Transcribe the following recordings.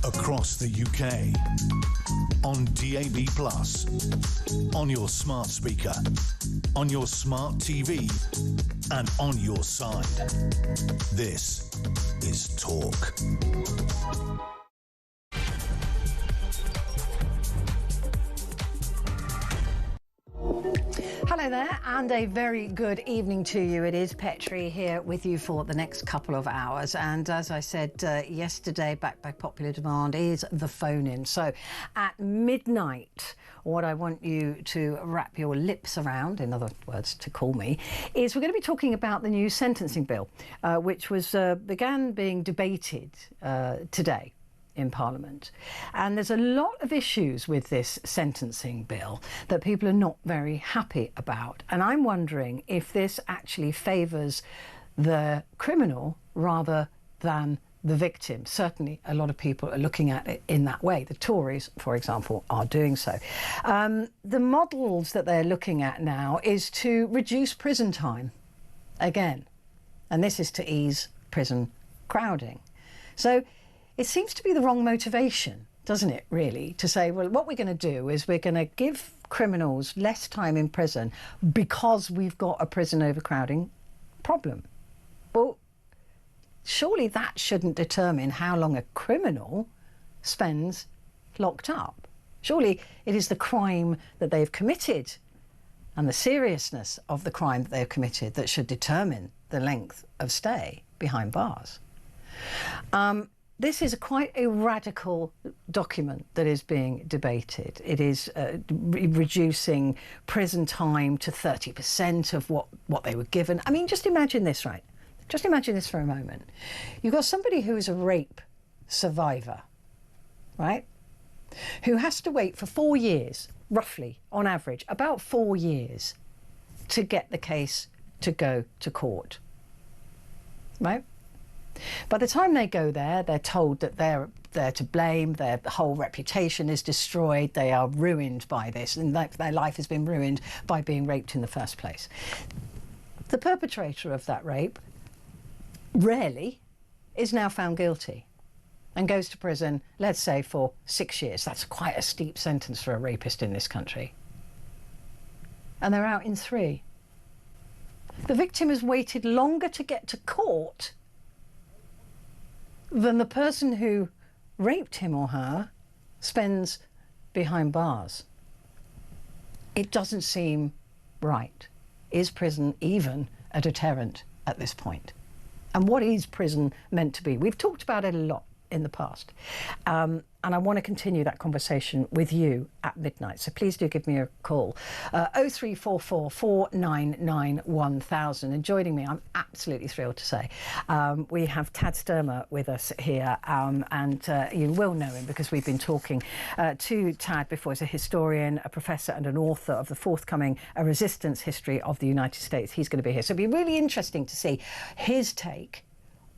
across the UK, on DAB+, on your smart speaker, on your smart TV, and on your side. This is Talk. Hello there, and a very good evening to you. It is Petrie here with you for the next couple of hours. And as I said yesterday, back by popular demand, is the phone-in. So at midnight, what I want you to wrap your lips around, in other words, to call me, is we're going to be talking about the new sentencing bill, which began being debated today in Parliament. And there's a lot of issues with this sentencing bill that people are not very happy about. And I'm wondering if this actually favours the criminal rather than the victim. Certainly a lot of people are looking at it in that way. The Tories, for example, are doing so. The models that they're looking at now is to reduce prison time again. And this is to ease prison crowding. So it seems to be the wrong motivation, doesn't it, really, to say, well, what we're going to do is we're going to give criminals less time in prison because we've got a prison overcrowding problem. Well, surely that shouldn't determine how long a criminal spends locked up. Surely it is the crime that they've committed and the seriousness of the crime that they've committed that should determine the length of stay behind bars. This is quite a radical document that is being debated. It is reducing prison time to 30% of what they were given. I mean, just imagine this, right? Just imagine this for a moment. You've got somebody who is a rape survivor, right? Who has to wait for 4 years, roughly, on average, about 4 years, to get the case to go to court, right? By the time they go there, they're told that they're to blame, their whole reputation is destroyed, they are ruined by this, and their life has been ruined by being raped in the first place. The perpetrator of that rape rarely is now found guilty and goes to prison, let's say, for 6 years. That's quite a steep sentence for a rapist in this country. And they're out in 3. The victim has waited longer to get to court than the person who raped him or her spends behind bars. It doesn't seem right. Is prison even a deterrent at this point? And what is prison meant to be? We've talked about it a lot in the past. And I want to continue that conversation with you at midnight. So please do give me a call. 0344 499 1000. And joining me, I'm absolutely thrilled to say, we have Tad Sturmer with us here. And you will know him because we've been talking to Tad before. He's a historian, a professor and an author of the forthcoming A Resistance History of the United States. He's going to be here. So it'll be really interesting to see his take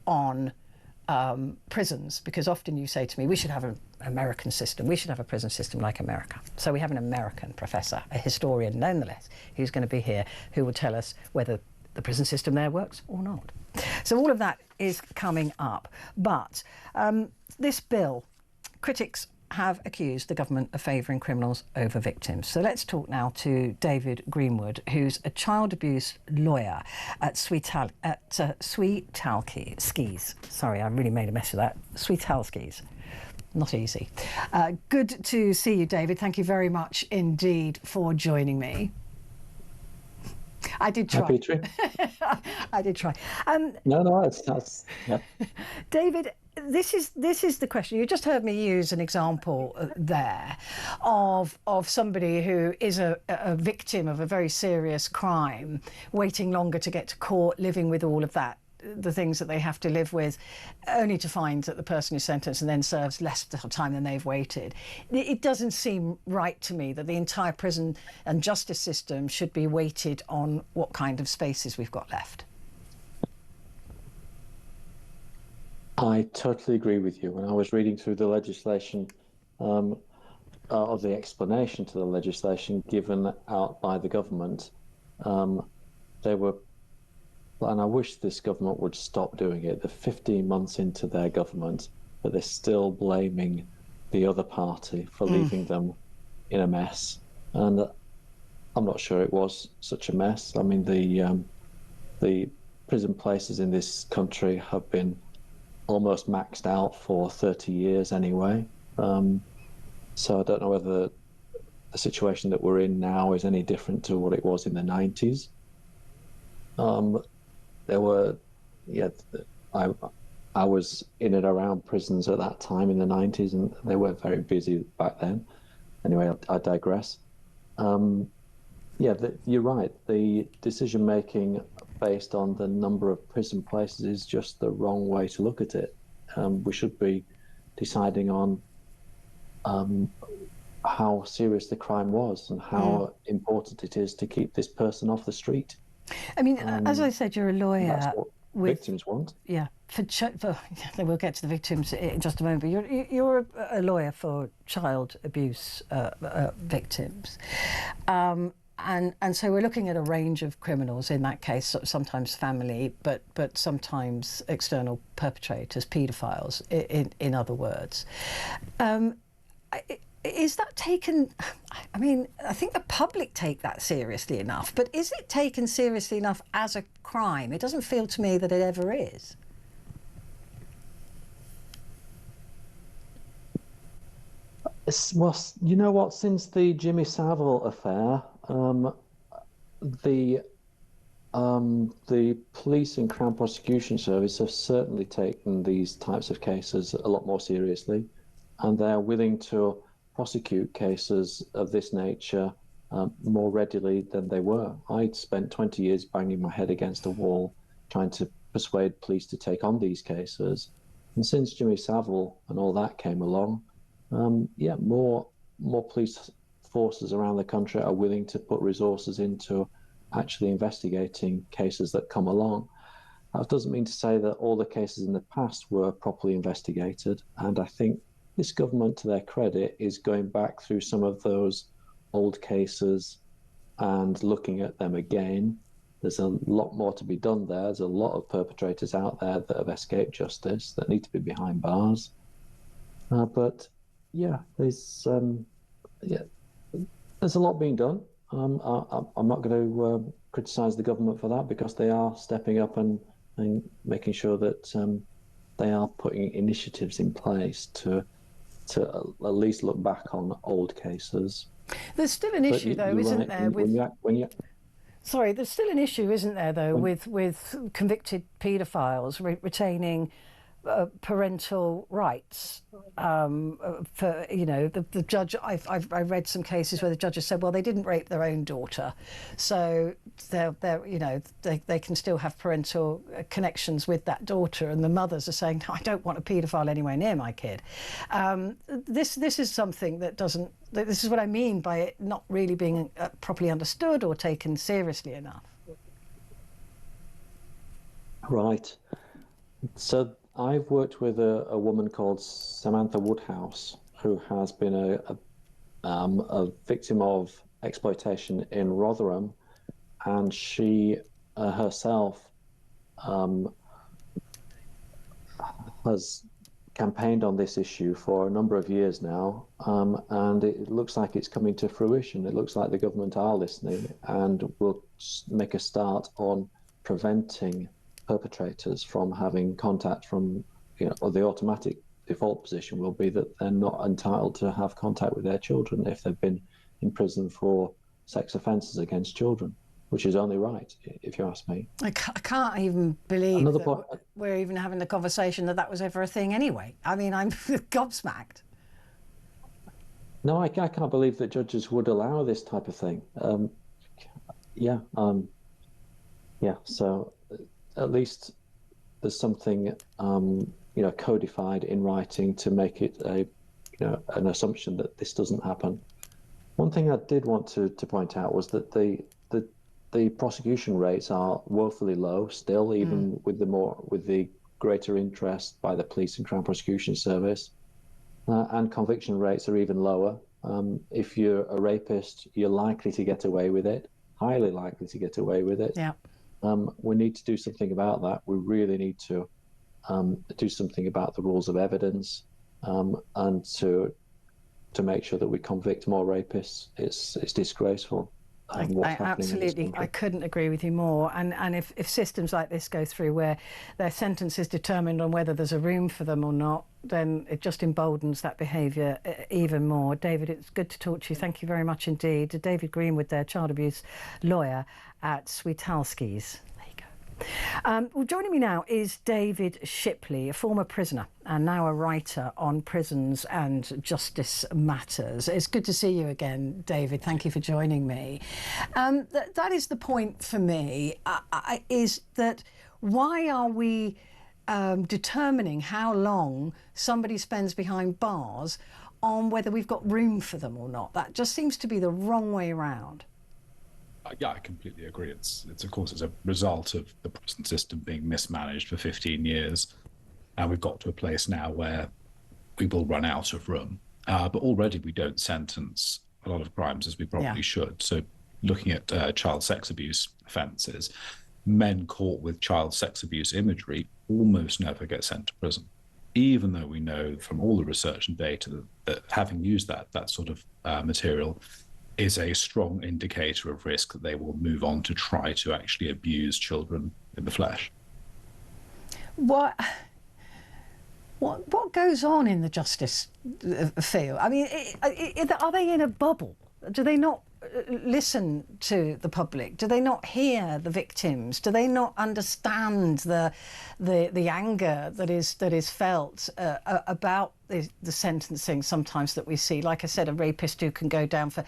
on prisons, because often you say to me, we should have an American system, we should have a prison system like America. So we have an American professor, a historian nonetheless, who's going to be here, who will tell us whether the prison system there works or not. So all of that is coming up. But this bill, critics have accused the government of favouring criminals over victims. So let's talk now to David Greenwood, who's a child abuse lawyer at Sweetalskies. Sorry, I really made a mess of that. Sweetalskies. Not easy. Good to see you, David. Thank you very much indeed for joining me. I did try. Happy to. I did try. No, it's yeah. David, this is the question. You just heard me use an example there of somebody who is a victim of a very serious crime, waiting longer to get to court, living with all of that, the things that they have to live with, only to find that the person is sentenced and then serves less time than they've waited. It doesn't seem right to me that the entire prison and justice system should be weighted on what kind of spaces we've got left. I totally agree with you. When I was reading through the legislation, or the explanation to the legislation given out by the government, they were, and I wish this government would stop doing it. They're 15 months into their government, but they're still blaming the other party for leaving them in a mess. And I'm not sure it was such a mess. I mean, the prison places in this country have been almost maxed out for 30 years anyway. So I don't know whether the situation that we're in now is any different to what it was in the 90s. There were, I was in and around prisons at that time in the 90s, and they were very busy back then. Anyway, I digress. You're right. The decision making based on the number of prison places is just the wrong way to look at it. We should be deciding on how serious the crime was and how important it is to keep this person off the street. I mean, as I said, you're a lawyer. That's what victims want. Yeah, we'll get to the victims in just a moment. But you're a lawyer for child abuse victims, and so we're looking at a range of criminals in that case. Sometimes family, but sometimes external perpetrators, paedophiles. In other words. Is that taken, I mean, I think the public take that seriously enough, but is it taken seriously enough as a crime? It doesn't feel to me that it ever is. Well, you know what, since the Jimmy Savile affair, the police and Crown Prosecution Service have certainly taken these types of cases a lot more seriously, and they're willing to prosecute cases of this nature more readily than they were. I'd spent 20 years banging my head against a wall trying to persuade police to take on these cases. And since Jimmy Savile and all that came along, more police forces around the country are willing to put resources into actually investigating cases that come along. That doesn't mean to say that all the cases in the past were properly investigated, and I think this government, to their credit, is going back through some of those old cases and looking at them again. There's a lot more to be done there. There's a lot of perpetrators out there that have escaped justice that need to be behind bars. There's a lot being done. I'm not going to criticise the government for that, because they are stepping up and making sure that they are putting initiatives in place to at least look back on old cases. There's still an issue, though, isn't there? Sorry, there's still an issue, isn't there, though, with convicted paedophiles retaining parental rights. For the judge, I've read some cases where the judges said, well, they didn't rape their own daughter, so they can still have parental connections with that daughter, and the mothers are saying, no, I don't want a paedophile anywhere near my kid. This is something that doesn't. This is what I mean by it not really being properly understood or taken seriously enough. Right. So I've worked with a woman called Samantha Woodhouse, who has been a victim of exploitation in Rotherham, and she herself has campaigned on this issue for a number of years now, and it looks like it's coming to fruition. It looks like the government are listening and will make a start on preventing perpetrators from having contact from, or the automatic default position will be that they're not entitled to have contact with their children if they've been in prison for sex offences against children, which is only right, if you ask me. I can't even believe that we're even having the conversation that was ever a thing anyway. I mean, I'm gobsmacked. No, I can't believe that judges would allow this type of thing. So at least there's something, codified in writing to make it an assumption that this doesn't happen. One thing I did want to point out was that the prosecution rates are woefully low still, even with the greater interest by the police and Crown Prosecution Service, and conviction rates are even lower. If you're a rapist, you're likely to get away with it, highly likely to get away with it. Yeah. We need to do something about that. We really need to do something about the rules of evidence, and to make sure that we convict more rapists. It's disgraceful. What's happening in this Absolutely, country. I couldn't agree with you more. And if systems like this go through where their sentence is determined on whether there's a room for them or not, then it just emboldens that behaviour even more. David, it's good to talk to you. Thank you very much indeed. David Greenwood, their child abuse lawyer at Sweetalski's. Well, joining me now is David Shipley, a former prisoner and now a writer on prisons and justice matters. It's good to see you again, David. Thank you for joining me. That is the point for me, is that why are we determining how long somebody spends behind bars on whether we've got room for them or not? That just seems to be the wrong way around. Yeah, I completely agree. It's of course, it's a result of the prison system being mismanaged for 15 years. And we've got to a place now where we will run out of room. But already we don't sentence a lot of crimes as we probably should. So looking at child sex abuse offences, men caught with child sex abuse imagery almost never get sent to prison, even though we know from all the research and data that having used that sort of material is a strong indicator of risk that they will move on to try to actually abuse children in the flesh. What goes on in the justice field? I mean, are they in a bubble? Do they not listen to the public? Do they not hear the victims? Do they not understand the anger that is felt about the sentencing sometimes that we see? Like I said, a rapist who can go down for,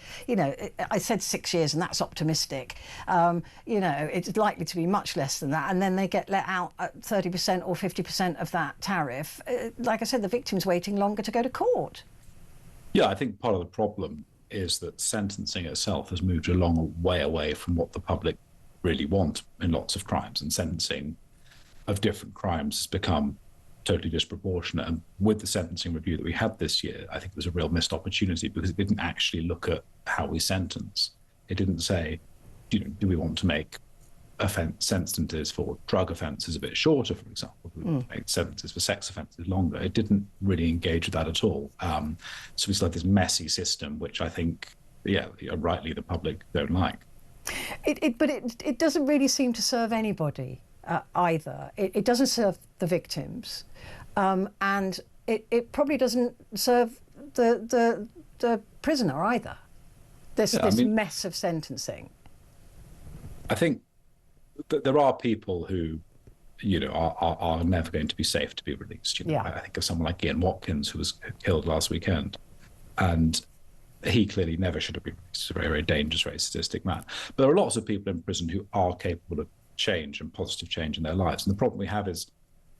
I said 6 years, and that's optimistic. It's likely to be much less than that, and then they get let out at 30% or 50% of that tariff. Like I said, the victim's waiting longer to go to court. Yeah, I think part of the problem is that sentencing itself has moved a long way away from what the public really want in lots of crimes, and sentencing of different crimes has become totally disproportionate. And with the sentencing review that we had this year, I think there's a real missed opportunity because it didn't actually look at how we sentence. It didn't say, do we want to make sentences for drug offences a bit shorter, for example? Do we want to make sentences for sex offences longer? It didn't really engage with that at all. So we still have this messy system, which I think, rightly the public don't like. But it doesn't really seem to serve anybody either. It doesn't serve the victims, and it probably doesn't serve the prisoner either. This mess of sentencing. I think there are people who, are never going to be safe to be released. I think of someone like Ian Watkins, who was killed last weekend, and he clearly never should have been released. He's a very, very dangerous, very sadistic man. But there are lots of people in prison who are capable of change and positive change in their lives. And the problem we have is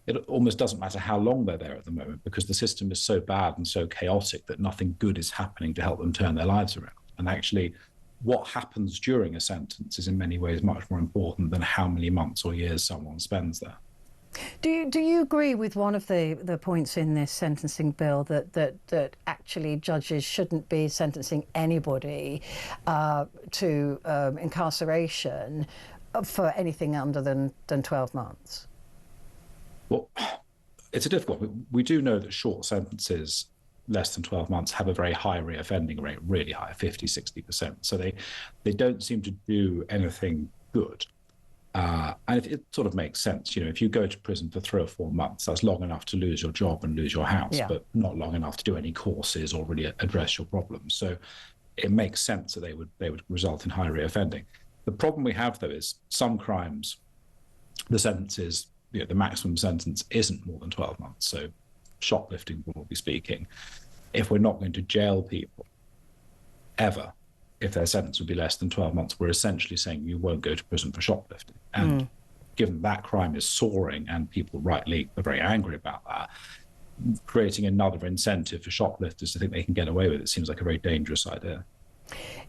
it almost doesn't matter how long they're there at the moment, because the system is so bad and so chaotic that nothing good is happening to help them turn their lives around. And actually, what happens during a sentence is in many ways much more important than how many months or years someone spends there. Do you agree with one of the points in this sentencing bill that actually judges shouldn't be sentencing anybody to incarceration for anything under than 12 months? Well, it's a difficult one. We do know that short sentences less than 12 months have a very high reoffending rate, really high, 50, 60%. So they don't seem to do anything good. And it sort of makes sense. If you go to prison for 3 or 4 months, that's long enough to lose your job and lose your house, but not long enough to do any courses or really address your problems. So it makes sense that they would result in high reoffending. The problem we have, though, is some crimes, the sentences, the maximum sentence isn't more than 12 months. So shoplifting, we'll be speaking, if we're not going to jail people ever, if their sentence would be less than 12 months, we're essentially saying you won't go to prison for shoplifting. And given that crime is soaring and people rightly are very angry about that, creating another incentive for shoplifters to think they can get away with it seems like a very dangerous idea.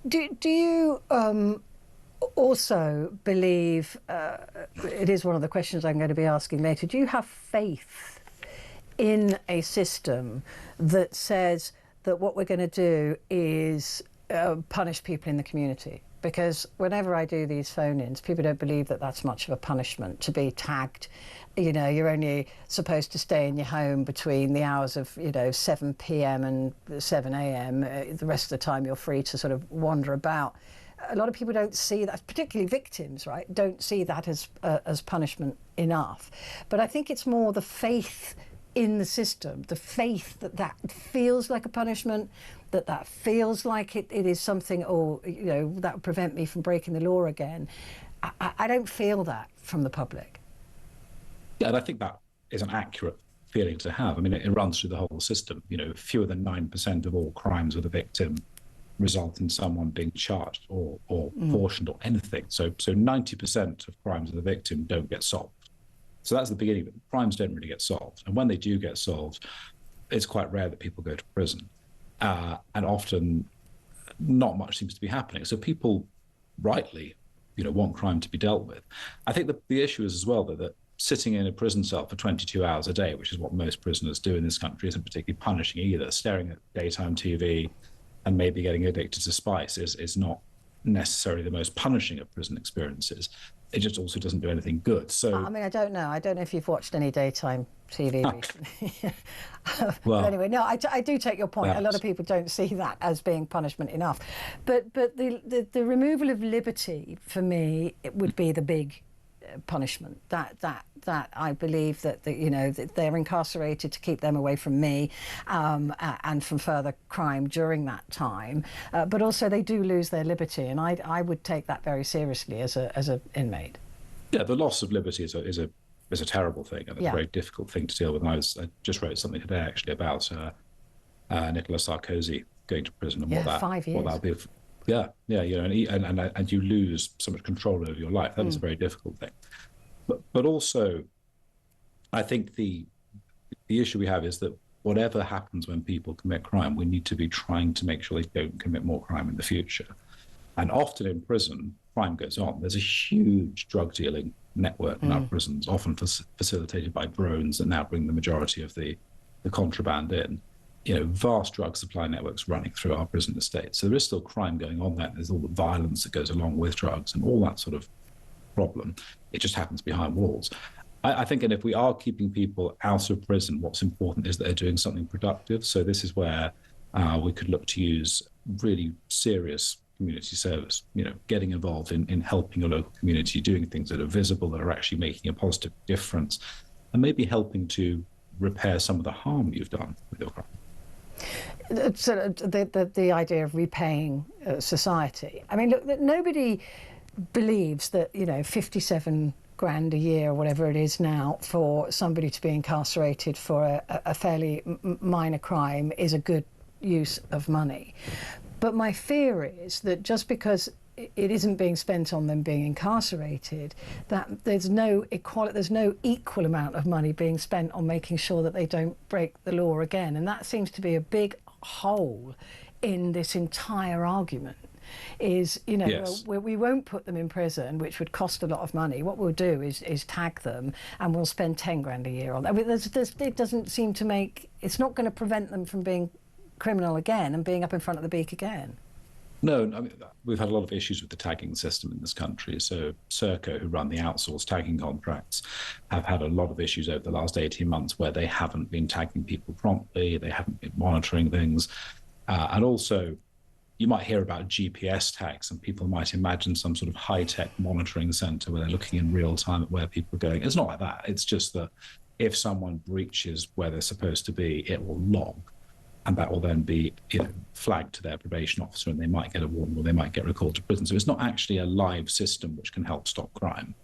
Do you also believe, it is one of the questions I'm going to be asking later, do you have faith in a system that says that what we're going to do is punish people in the community? because whenever I do these phone-ins, people don't believe that that's much of a punishment to be tagged. You know, you're only supposed to stay in your home between the hours of, 7 p.m. and 7 a.m. The rest of the time you're free to sort of wander about. A lot of people don't see that, particularly victims, right, don't see that as punishment enough. But I think it's more the faith in the system, the faith that feels like a punishment, that feels like it is something, that would prevent me from breaking the law again. I don't feel that from the public. Yeah, and I think that is an accurate feeling to have. I mean, it runs through the whole system. Fewer than 9% of all crimes with a victim result in someone being charged or cautioned or anything. So 90% of crimes with a victim don't get solved. So that's the beginning of it. Crimes don't really get solved. And when they do get solved, it's quite rare that people go to prison. And often not much seems to be happening. So people rightly, want crime to be dealt with. I think the issue is as well that sitting in a prison cell for 22 hours a day, which is what most prisoners do in this country, isn't particularly punishing either. Staring at daytime TV and maybe getting addicted to spice is not necessarily the most punishing of prison experiences. It just also doesn't do anything good. So I mean, I don't know if you've watched any daytime TV recently. Well, but anyway, no, I do take your point. perhaps. A lot of people don't see that as being punishment enough. But the removal of liberty, for me, it would be the big punishment. That I believe that that they're incarcerated to keep them away from me and from further crime during that time. But also they do lose their liberty, and I would take that very seriously as a inmate. Yeah, the loss of liberty is a terrible thing, and it's Yeah. a very difficult thing to deal with. And I just wrote something today actually about Nicolas Sarkozy going to prison and Yeah, what that 5 years. what that'll be. And you lose so much control over your life. That is a very difficult thing. But also, I think the issue we have is that whatever happens when people commit crime, we need to be trying to make sure they don't commit more crime in the future. And often in prison, crime goes on. There's a huge drug dealing network in our prisons, often facilitated by drones that now bring the majority of the contraband in. Vast drug supply networks running through our prison estates. So there is still crime going on there. There's all the violence that goes along with drugs and all that sort of problem. It just happens behind walls. I think, and if we are keeping people out of prison, what's important is that they're doing something productive. So this is where we could look to use really serious community service, getting involved in helping a local community, doing things that are visible, that are actually making a positive difference, and maybe helping to repair some of the harm you've done with your crime. So the idea of repaying society. I mean, look, nobody believes that 57 grand a year or whatever it is now for somebody to be incarcerated for a fairly minor crime is a good use of money. But my fear is that just because it isn't being spent on them being incarcerated, that there's no equal amount of money being spent on making sure that they don't break the law again. And that seems to be a big hole in this entire argument. Is Yes. we won't put them in prison, which would cost a lot of money. What we'll do is tag them, and we'll spend 10 grand a year on that. I mean, it doesn't seem to make. It's not going to prevent them from being criminal again and being up in front of the beak again. No, I mean, we've had a lot of issues with the tagging system in this country. So Serco, who run the outsourced tagging contracts, have had a lot of issues over the last 18 months where they haven't been tagging people promptly, they haven't been monitoring things. And also, you might hear about GPS tags, and people might imagine some sort of high-tech monitoring center where they're looking in real time at where people are going. It's not like that. It's just that if someone breaches where they're supposed to be, it will log. And that will then be flagged to their probation officer, and they might get a warning or they might get recalled to prison. So it's not actually a live system which can help stop crime.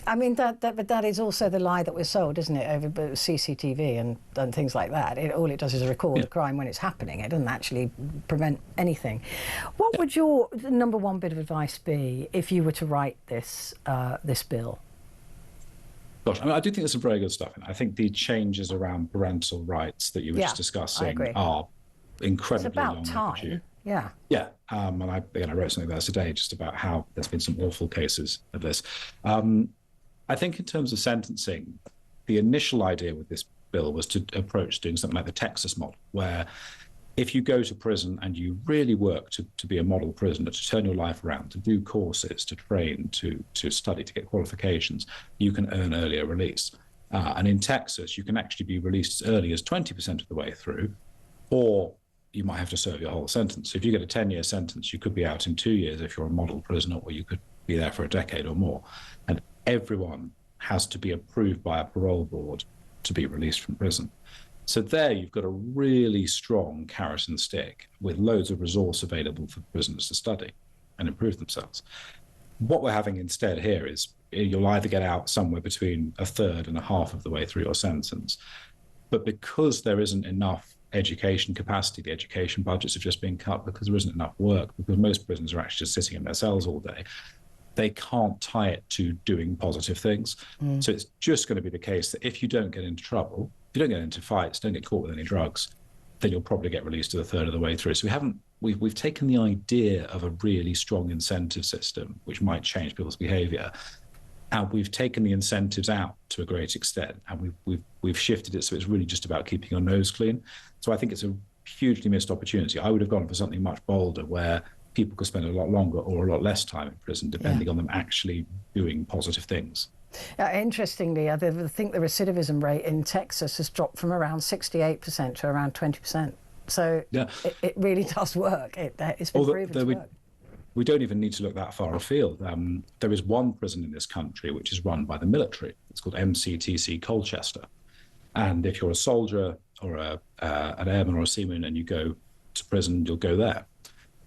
I mean, but that is also the lie that we're sold, isn't it, over CCTV and things like that. All it does is record the crime when it's happening. It doesn't actually prevent anything. What would your number one bit of advice be if you were to write this bill? Gosh, I mean, I do think there's some very good stuff in it. I think the changes around parental rights that you were just discussing are incredibly It's about long time. overdue. Yeah. Yeah, and I wrote something there today just about how there's been some awful cases of this. I think in terms of sentencing, the initial idea with this bill was to approach doing something like the Texas model, where if you go to prison and you really work to be a model prisoner, to turn your life around, to do courses, to train, to study, to get qualifications, you can earn earlier release. And in Texas, you can actually be released as early as 20% of the way through, or you might have to serve your whole sentence. So if you get a 10-year sentence, you could be out in 2 years if you're a model prisoner, or you could be there for a decade or more. And everyone has to be approved by a parole board to be released from prison. So there you've got a really strong carrot and stick with loads of resource available for prisoners to study and improve themselves. What we're having instead here is you'll either get out somewhere between a third and a half of the way through your sentence. But because there isn't enough education capacity, the education budgets have just been cut because there isn't enough work, because most prisoners are actually just sitting in their cells all day, they can't tie it to doing positive things. So it's just going to be the case that if you don't get into trouble, if you don't get into fights, don't get caught with any drugs, then you'll probably get released to the third of the way through. So we've taken the idea of a really strong incentive system, which might change people's behavior, and we've taken the incentives out to a great extent, and we've shifted it so it's really just about keeping your nose clean. So I think it's a hugely missed opportunity. I would have gone for something much bolder, where people could spend a lot longer or a lot less time in prison, depending on them actually doing positive things. Interestingly, I think the recidivism rate in Texas has dropped from around 68% to around 20%. So it really does work. It's been proven to work. We don't even need to look that far afield. There is one prison in this country which is run by the military. It's called MCTC Colchester. And if you're a soldier or an airman or a seaman and you go to prison, you'll go there.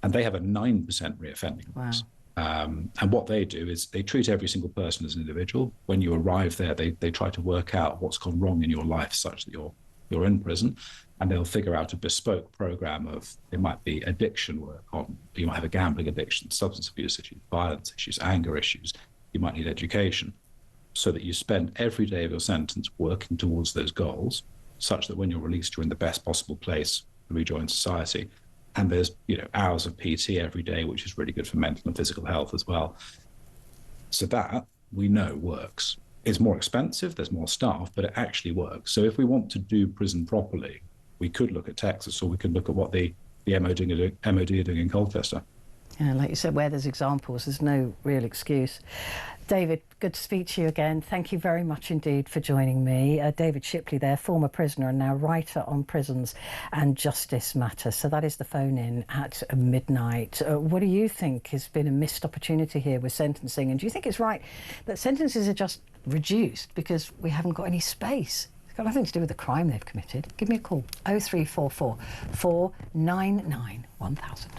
And they have a 9% reoffending rate. And what they do is they treat every single person as an individual. When you arrive there, they try to work out what's gone wrong in your life such that you're in prison, and they'll figure out a bespoke program of, it might be addiction work on, you might have a gambling addiction, substance abuse issues, violence issues, anger issues, you might need education, so that you spend every day of your sentence working towards those goals, such that when you're released, you're in the best possible place to rejoin society. And there's, hours of PT every day, which is really good for mental and physical health as well. So that we know works. It's more expensive, there's more staff, but it actually works. So if we want to do prison properly, we could look at Texas, or we could look at what the MOD are doing in Colchester. Yeah, like you said, where there's examples, there's no real excuse. David, good to speak to you again. Thank you very much indeed for joining me. David Shipley there, former prisoner and now writer on prisons and justice matters. So that is the phone in at midnight. What do you think has been a missed opportunity here with sentencing? And do you think it's right that sentences are just reduced because we haven't got any space? It's got nothing to do with the crime they've committed. Give me a call, 0344 499 1000.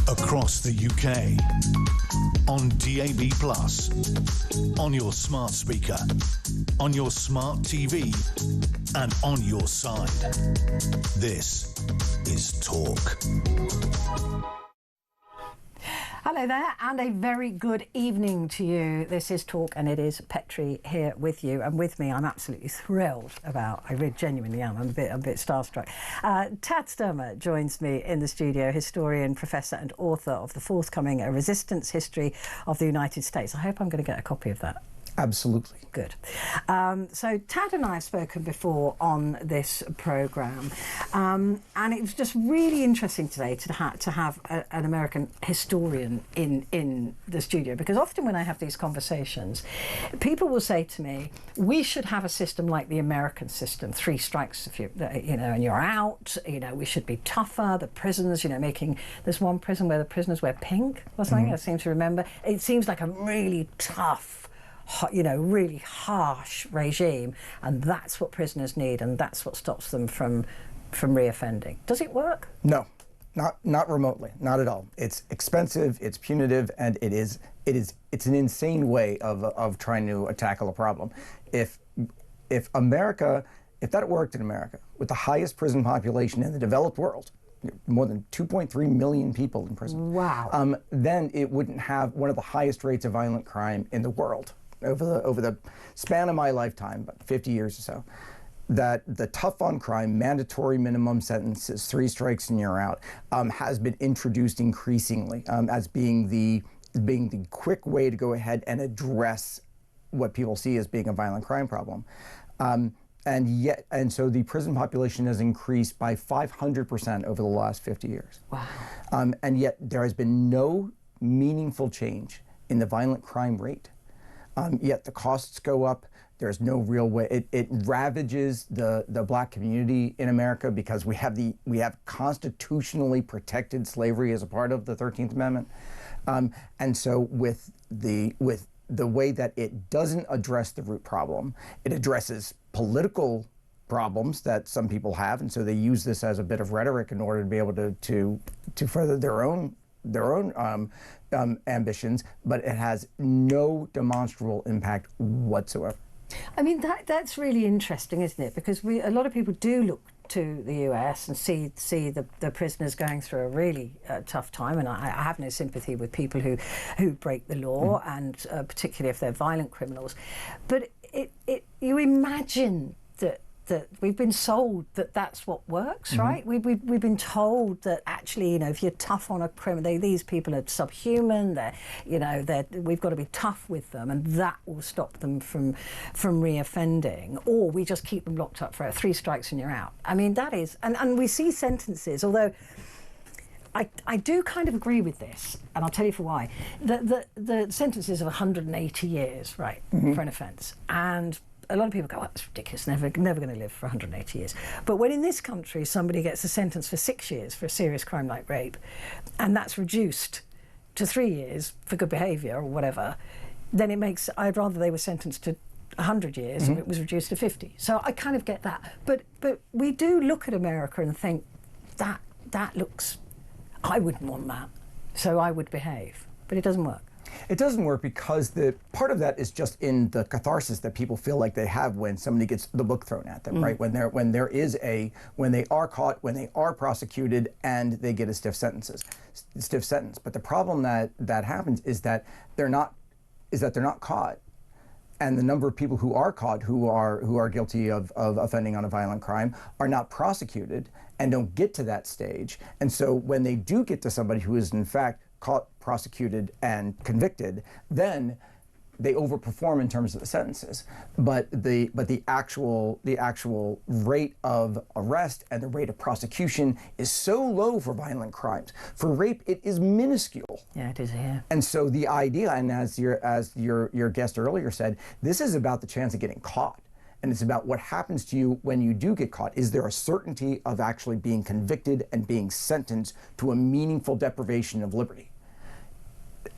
Across the UK, on DAB+, on your smart speaker, on your smart TV, and on your side. This is Talk. Hello there, and a very good evening to you. This is Talk, and it is Petrie here with you. And with me, I'm absolutely thrilled about, I really genuinely am, I'm a bit starstruck. Tad Sturmer joins me in the studio, historian, professor and author of the forthcoming A Resistance History of the United States. I hope I'm going to get a copy of that. Absolutely. Good. So Tad and I have spoken before on this programme, and it was just really interesting today to have an American historian in the studio, because often when I have these conversations, people will say to me, we should have a system like the American system, 3 strikes if and you're out, we should be tougher, the prisons, there's one prison where the prisoners wear pink or something, I seem to remember. It seems like a really tough, really harsh regime, and that's what prisoners need, and that's what stops them from reoffending. Does it work? No, not remotely, not at all. It's expensive, it's punitive, and it's an insane way of trying to tackle a problem. If that worked in America, with the highest prison population in the developed world, more than 2.3 million people in prison. Wow. Then it wouldn't have one of the highest rates of violent crime in the world. Over the span of my lifetime, about 50 years or so, that the tough on crime, mandatory minimum sentences, 3 strikes and you're out, has been introduced increasingly as being the quick way to go ahead and address what people see as being a violent crime problem. And so the prison population has increased by 500% over the last 50 years. Wow. And yet there has been no meaningful change in the violent crime rate. Yet the costs go up. There's no real way. It ravages the black community in America, because we have constitutionally protected slavery as a part of the 13th Amendment. And so with the way that it doesn't address the root problem, it addresses political problems that some people have, and so they use this as a bit of rhetoric in order to be able to further their own ambitions, but it has no demonstrable impact whatsoever. I mean, that's really interesting, isn't it? Because a lot of people do look to the US and see the prisoners going through a really tough time, and I have no sympathy with people who break the law, and particularly if they're violent criminals. But you imagine that we've been sold that that's what works, right? We've been told that actually, if you're tough on a criminal, these people are subhuman. We've got to be tough with them, and that will stop them from reoffending. Or we just keep them locked up for 3 strikes and you're out. I mean, that is, and we see sentences, although I do kind of agree with this, and I'll tell you for why. The sentences of 180 years, right, for an offence, and a lot of people go, that's ridiculous, never going to live for 180 years. But when in this country somebody gets a sentence for 6 years for a serious crime like rape, and that's reduced to 3 years for good behaviour or whatever, then I'd rather they were sentenced to 100 years and it was reduced to 50. So I kind of get that. But we do look at America and think, that looks, I wouldn't want that, so I would behave. But it doesn't work. It doesn't work because part of that is just in the catharsis that people feel like they have when somebody gets the book thrown at them, right? When they are caught, when they are prosecuted, and they get a stiff sentence. But the problem that happens is that they're not caught, and the number of people who are caught who are guilty of offending on a violent crime are not prosecuted and don't get to that stage. And so when they do get to somebody who is in fact caught, prosecuted, and convicted, then they overperform in terms of the sentences. But the actual rate of arrest and the rate of prosecution is so low for violent crimes. For rape, it is minuscule. Yeah, it is. Yeah. And so the idea, and as your guest earlier said, this is about the chance of getting caught. And it's about what happens to you when you do get caught. Is there a certainty of actually being convicted and being sentenced to a meaningful deprivation of liberty?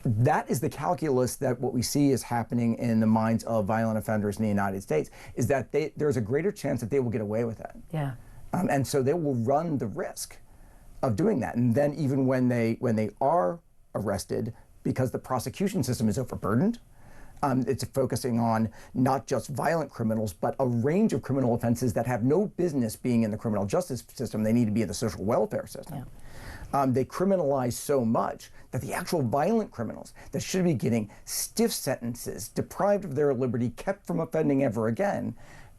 That is the calculus that what we see is happening in the minds of violent offenders in the United States, is that there's a greater chance that they will get away with that. Yeah. And so they will run the risk of doing that. And then even when they are arrested, because the prosecution system is overburdened, It's focusing on not just violent criminals, but a range of criminal offenses that have no business being in the criminal justice system. They need to be in the social welfare system. Yeah. They criminalize so much that the actual violent criminals that should be getting stiff sentences, deprived of their liberty, kept from offending ever again,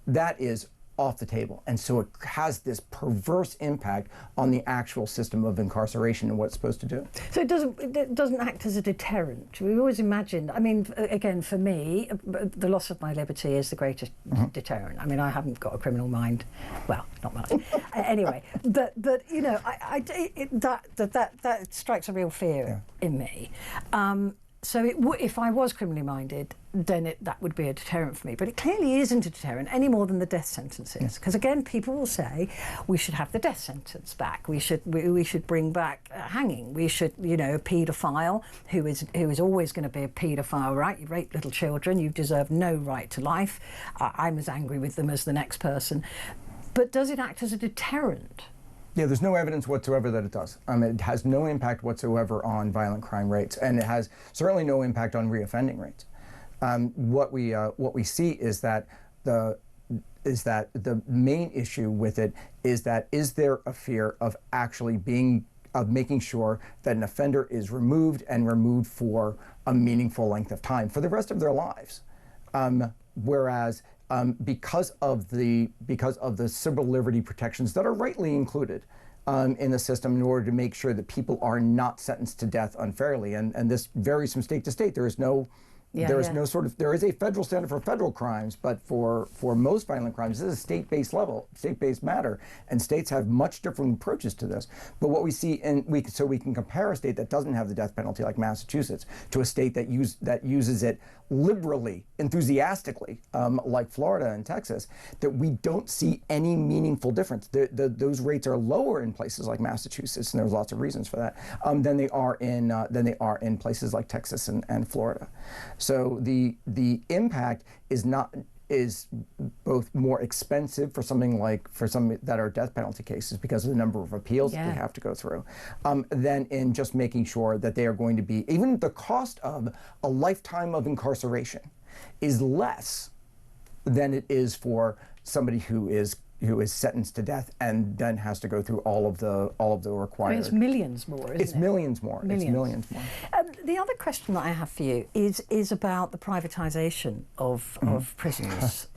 that is off the table. And so it has this perverse impact on the actual system of incarceration and what it's supposed to do. So it doesn't act as a deterrent. We always imagined, I mean, again, for me, the loss of my liberty is the greatest deterrent. I mean, I haven't got a criminal mind. Well, not much. Anyway, but you know, that strikes a real fear in me. So if I was criminally minded, then that would be a deterrent for me. But it clearly isn't a deterrent any more than the death sentences. Because again, people will say we should have the death sentence back. We should bring back hanging. We should, you know, a paedophile who is always going to be a paedophile, right? You rape little children, you deserve no right to life. I'm as angry with them as the next person. But does it act as a deterrent? Yeah, there's no evidence whatsoever that it does. It has no impact whatsoever on violent crime rates, and it has certainly no impact on reoffending rates. What we see is that the main issue with it is there a fear of actually making sure that an offender is removed for a meaningful length of time for the rest of their lives, whereas. Because of the civil liberty protections that are rightly included in the system in order to make sure that people are not sentenced to death unfairly, and this varies from state to state. There is no there is a federal standard for federal crimes, but for most violent crimes, this is a state-based matter, and states have much different approaches to this. But what we see, so we can compare a state that doesn't have the death penalty, like Massachusetts, to a state that uses it liberally, enthusiastically, like Florida and Texas, that we don't see any meaningful difference. Those rates are lower in places like Massachusetts, and there's lots of reasons for that, than they are in places like Texas and Florida. So the impact is both more expensive for some that are death penalty cases because of the number of appeals that they have to go through, than in just making sure that they are going to be, even the cost of a lifetime of incarceration is less than it is for somebody who is sentenced to death and then has to go through all of the required. I mean, it's millions more, isn't it? It's millions more. It's millions more. The other question that I have for you is about the privatisation of prisons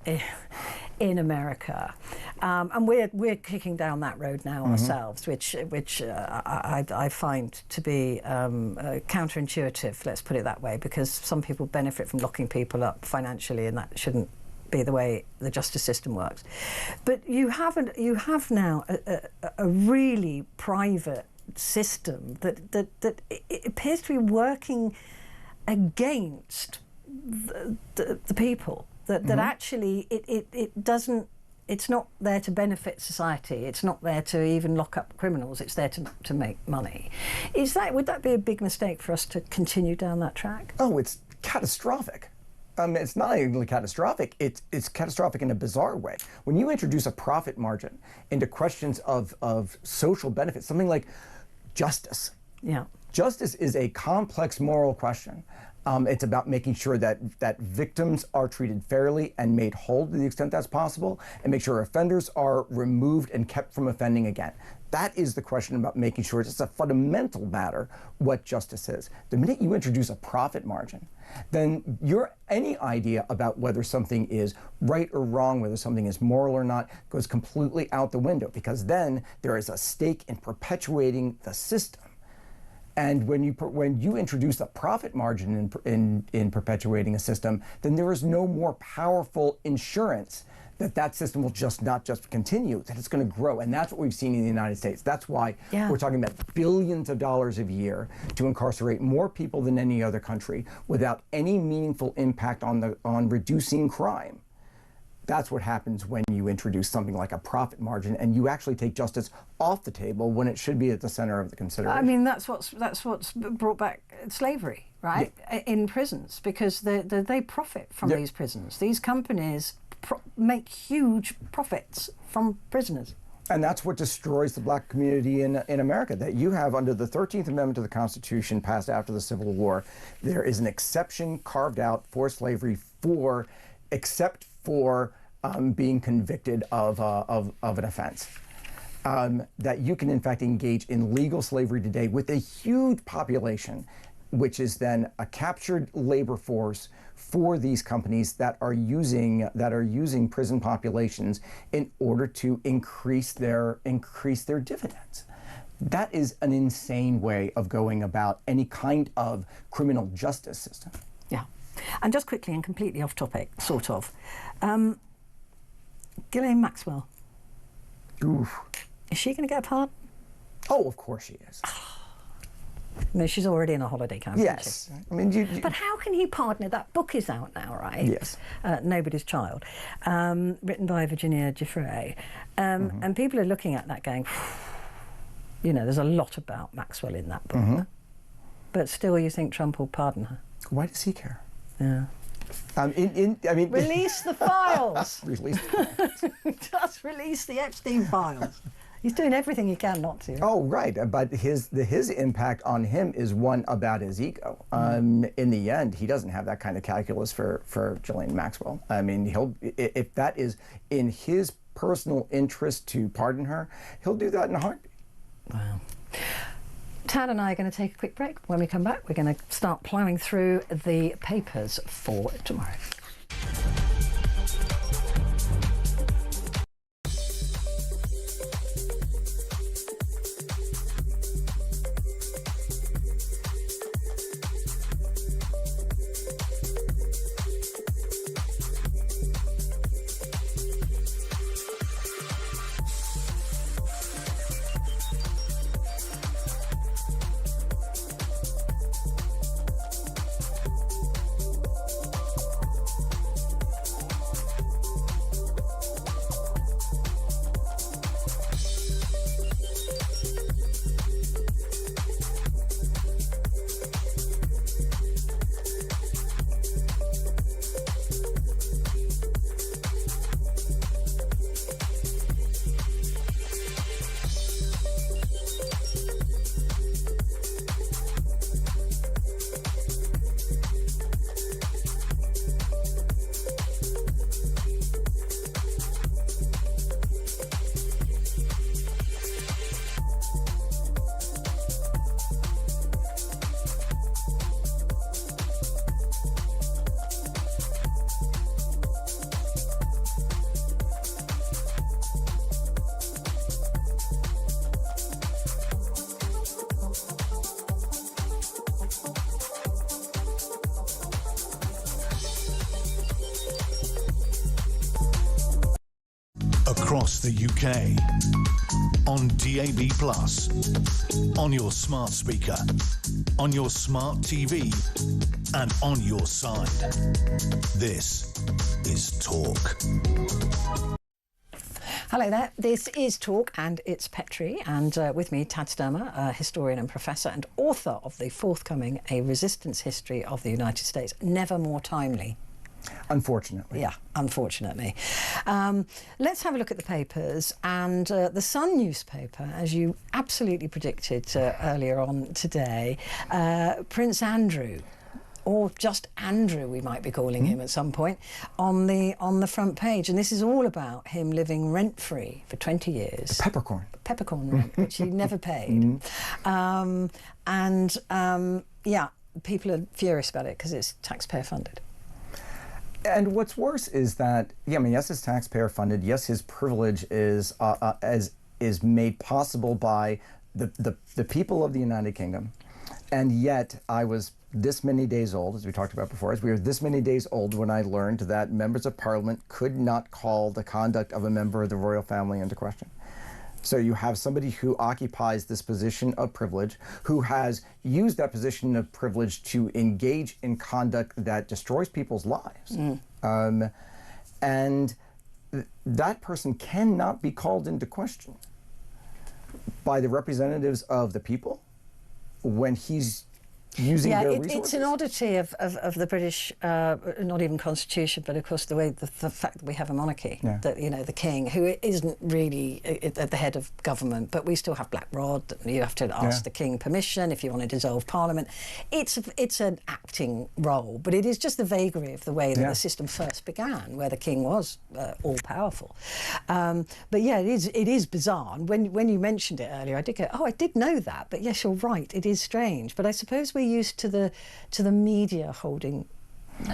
in America, and we're kicking down that road now ourselves, which I find to be counterintuitive. Let's put it that way, because some people benefit from locking people up financially, and that shouldn't be the way the justice system works. But you have now a really private system that it appears to be working against the people. That actually it doesn't. It's not there to benefit society. It's not there to even lock up criminals. It's there to make money. Would that be a big mistake for us to continue down that track? Oh, it's catastrophic. It's not only catastrophic, it's catastrophic in a bizarre way. When you introduce a profit margin into questions of social benefits, something like justice. Yeah. Justice is a complex moral question. It's about making sure that victims are treated fairly and made whole to the extent that's possible, and make sure offenders are removed and kept from offending again. That is the question about making sure it's a fundamental matter what justice is. The minute you introduce a profit margin, then any idea about whether something is right or wrong, whether something is moral or not, goes completely out the window, because then there is a stake in perpetuating the system. And when you introduce a profit margin in perpetuating a system, then there is no more powerful insurance that system will not just continue, that it's going to grow. And that's what we've seen in the United States. That's why we're talking about billions of dollars a year to incarcerate more people than any other country without any meaningful impact on reducing crime. That's what happens when you introduce something like a profit margin and you actually take justice off the table when it should be at the center of the consideration. I mean, that's what's brought back slavery, right? Yeah. In prisons, because they profit from these prisons. These companies make huge profits from prisoners. And that's what destroys the black community in America, that you have under the 13th Amendment to the Constitution passed after the Civil War, there is an exception carved out for slavery except for being convicted of an offense. That you can in fact engage in legal slavery today with a huge population, which is then a captured labor force for these companies that are using prison populations in order to increase their dividends. That is an insane way of going about any kind of criminal justice system. Yeah. And just quickly and completely off topic, sort of, Ghislaine Maxwell. Oof. Is she going to get a pardon? Oh, of course she is. No, she's already in a holiday camp. Yes. I mean, but how can he pardon her? That book is out now, right? Yes. Nobody's Child, written by Virginia Giuffre. And people are looking at that going, you know, there's a lot about Maxwell in that book. But still you think Trump will pardon her? Why does he care? Yeah. I mean, release the files. Release the files. Just release the Epstein files. He's doing everything he can not to. Oh, right. But his impact on him is one about his ego. In the end, he doesn't have that kind of calculus for Ghislaine Maxwell. I mean, if that is in his personal interest to pardon her, he'll do that in a heartbeat. Wow. Tad and I are going to take a quick break. When we come back, we're going to start ploughing through the papers for tomorrow. Across the UK, on DAB+, on your smart speaker, on your smart TV, and on your side. This is Talk. Hello there, this is Talk and it's Petrie, and with me Tad Sturmer, a historian and professor and author of the forthcoming A Resistance History of the United States, never more timely. Unfortunately. Yeah, unfortunately. Let's have a look at the papers. And the Sun newspaper, as you absolutely predicted earlier on today, Prince Andrew, or just Andrew, we might be calling him at some point, on the front page. And this is all about him living rent-free for 20 years. Peppercorn rent, which he never paid. Yeah, people are furious about it because it's taxpayer funded. And what's worse is that, yeah, I mean, yes, it's taxpayer funded. Yes, his privilege is made possible by the people of the United Kingdom. And yet, I was this many days old, as we talked about before, we were this many days old when I learned that members of Parliament could not call the conduct of a member of the royal family into question. So you have somebody who occupies this position of privilege, who has used that position of privilege to engage in conduct that destroys people's lives. And that person cannot be called into question by the representatives of the people when he's using their resources. It's an oddity of the British, not even constitution, but of course the way the fact that we have a monarchy, that the king, who isn't really at the head of government, but we still have Black Rod. You have to ask the king permission if you want to dissolve Parliament. It's an acting role, but it is just the vagary of the way that the system first began, where the king was all powerful. But yeah, it is bizarre. And when you mentioned it earlier, I did go, oh, I did know that. But yes, you're right. It is strange. But I suppose we're used to the media holding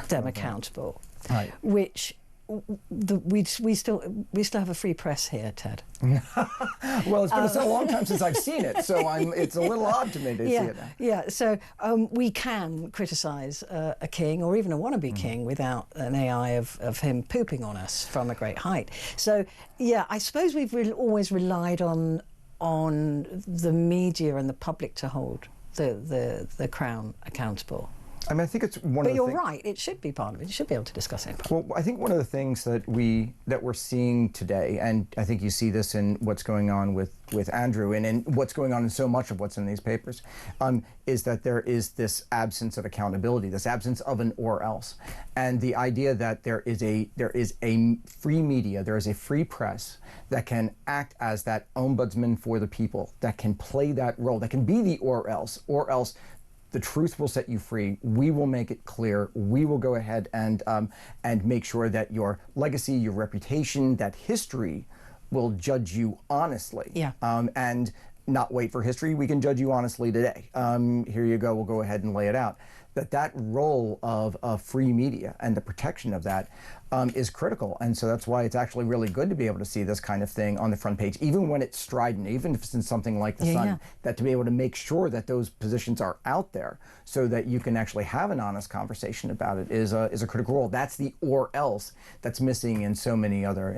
them accountable, right? Which we still have a free press here, Ted. Well, it's been so long time since I've seen it, so it's a little odd to me to see it now. Yeah, so we can criticise a king or even a wannabe king without an AI of him pooping on us from a great height. So yeah, I suppose we've always relied on the media and the public to hold the Crown accountable. I mean, I think it's one of the things. But you're right, it should be Parliament. You should be able to discuss it. Well, I think one of the things that we're seeing today, and I think you see this in what's going on with Andrew and in what's going on in so much of what's in these papers, is that there is this absence of accountability, this absence of an or else. And the idea that there is a free media, there is a free press that can act as that ombudsman for the people, that can play that role, that can be the or else the truth will set you free. We will make it clear. We will go ahead and make sure that your legacy, your reputation, that history will judge you honestly. Yeah. And not wait for history. We can judge you honestly today. Here you go. We'll go ahead and lay it out. That role of free media and the protection of that is critical. And so that's why it's actually really good to be able to see this kind of thing on the front page, even when it's strident, even if it's in something like The Sun, that to be able to make sure that those positions are out there so that you can actually have an honest conversation about it is a critical role. That's the or else that's missing in so many other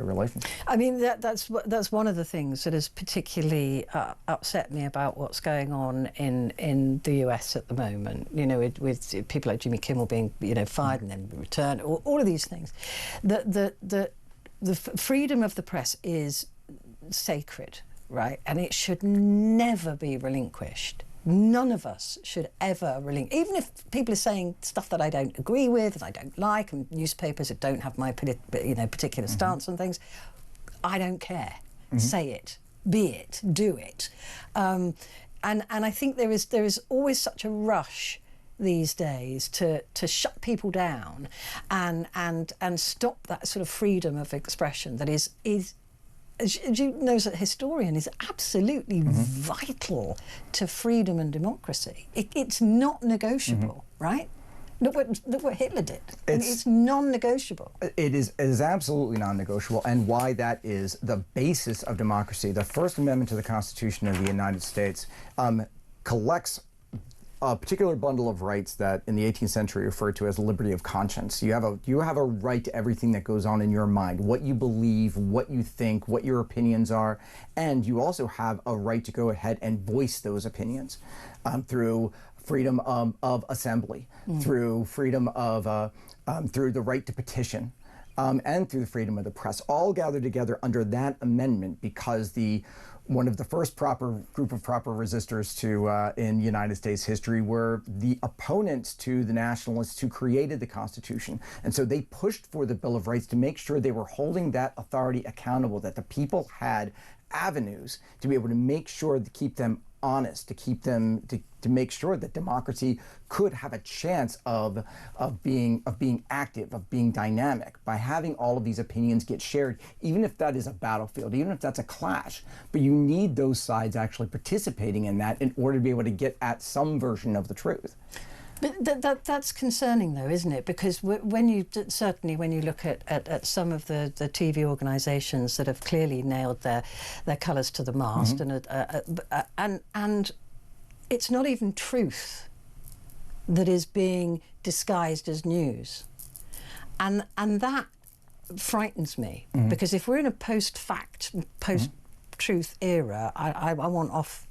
relationships. I mean, that's one of the things that has particularly upset me about what's going on in the US at the moment. You know, with people like Jimmy Kimmel being fired and then returned, all of these things. The freedom of the press is sacred, right? And it should never be relinquished. None of us should ever relinquish, even if people are saying stuff that I don't agree with and I don't like, and newspapers that don't have my particular stance on things. I don't care. Say it, be it, do it. And I think there is always such a rush these days to shut people down and stop that sort of freedom of expression that is as you know as a historian, is absolutely vital to freedom and democracy. It's not negotiable, right? Look what Hitler did. It's non-negotiable. It is absolutely non-negotiable, and why that is the basis of democracy. The First Amendment to the Constitution of the United States collects a particular bundle of rights that in the 18th century referred to as liberty of conscience. You have a right to everything that goes on in your mind, what you believe, what you think, what your opinions are, and you also have a right to go ahead and voice those opinions through freedom of assembly, through freedom of through the right to petition, and through the freedom of the press, all gathered together under that amendment because one of the first group of proper resistors to in United States history were the opponents to the nationalists who created the Constitution. And so they pushed for the Bill of Rights to make sure they were holding that authority accountable, that the people had avenues to be able to make sure to keep them honest, to keep them to make sure that democracy could have a chance of being active, of being dynamic, by having all of these opinions get shared, even if that is a battlefield, even if that's a clash. But you need those sides actually participating in that in order to be able to get at some version of the truth. But that's concerning, though, isn't it? Because when you look at some of the TV organisations that have clearly nailed their colours to the mast, and it's not even truth that is being disguised as news, and that frightens me, because if we're in a post-fact, post-truth era, I want off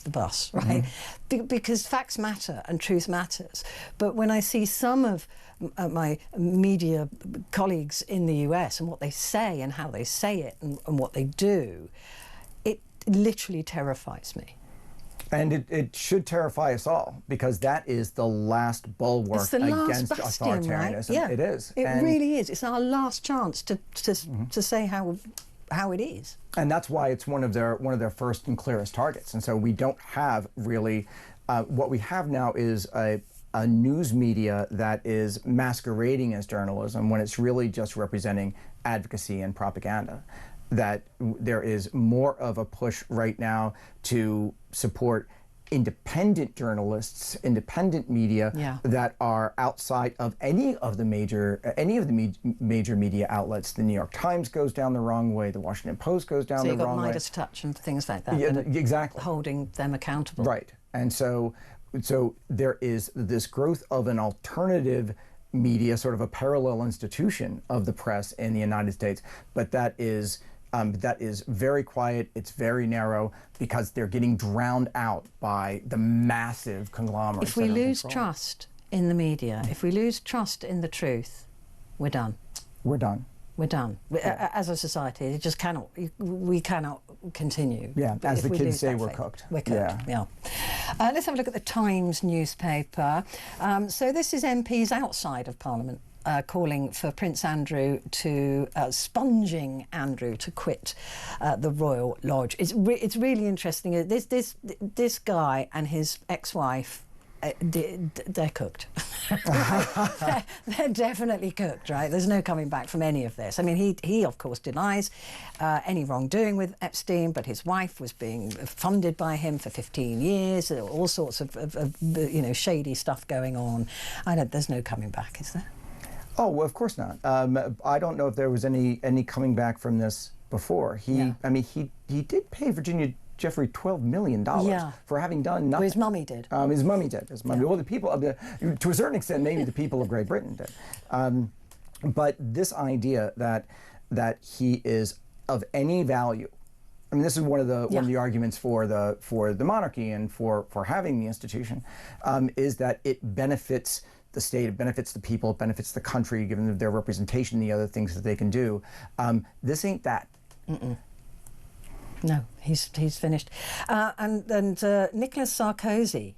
the bus, right? Because facts matter and truth matters. But when I see some of my media colleagues in the US and what they say and how they say it and what they do, it literally terrifies me. And it should terrify us all, because that is the last bulwark it's the last against bastion, authoritarianism. Right? Yeah. It is. It really is. It's our last chance to say how it is. And that's why it's one of their first and clearest targets. And so we don't have really what we have now is a news media that is masquerading as journalism when it's really just representing advocacy and propaganda. That there is more of a push right now to support independent journalists, independent media that are outside of any of the major media outlets. The New York Times goes down the wrong way. The Washington Post goes down the wrong way. So you've got Midas Touch and things like that. Yeah, exactly. Holding them accountable. Right. And so there is this growth of an alternative media, sort of a parallel institution of the press in the United States, but that is very quiet, it's very narrow, because they're getting drowned out by the massive conglomerates. If we lose trust in the media, if we lose trust in the truth, we're done. We're done. We're done. Yeah. As a society, it just cannot, we cannot continue. Yeah, as the kids say, we're cooked. We're cooked, yeah. Let's have a look at the Times newspaper. So this is MPs outside of Parliament calling for Prince Andrew to, sponging Andrew to quit the Royal Lodge. It's really interesting. This guy and his ex-wife, they're cooked. they're definitely cooked, right? There's no coming back from any of this. I mean, he of course denies any wrongdoing with Epstein, but his wife was being funded by him for 15 years. All sorts of shady stuff going on. There's no coming back, is there? Oh, well, of course not. I don't know if there was any coming back from this before. I mean, he did pay Virginia Jeffrey $12 million for having done nothing. Well, his mummy did. His mummy did. Well, the people of to a certain extent, maybe the people of Great Britain did. But this idea that he is of any value. I mean, this is one of the arguments for the monarchy and for having the institution, is that it benefits the state, it benefits the people, it benefits the country, given their representation, the other things that they can do. This ain't that. No, he's finished. And Nicolas Sarkozy,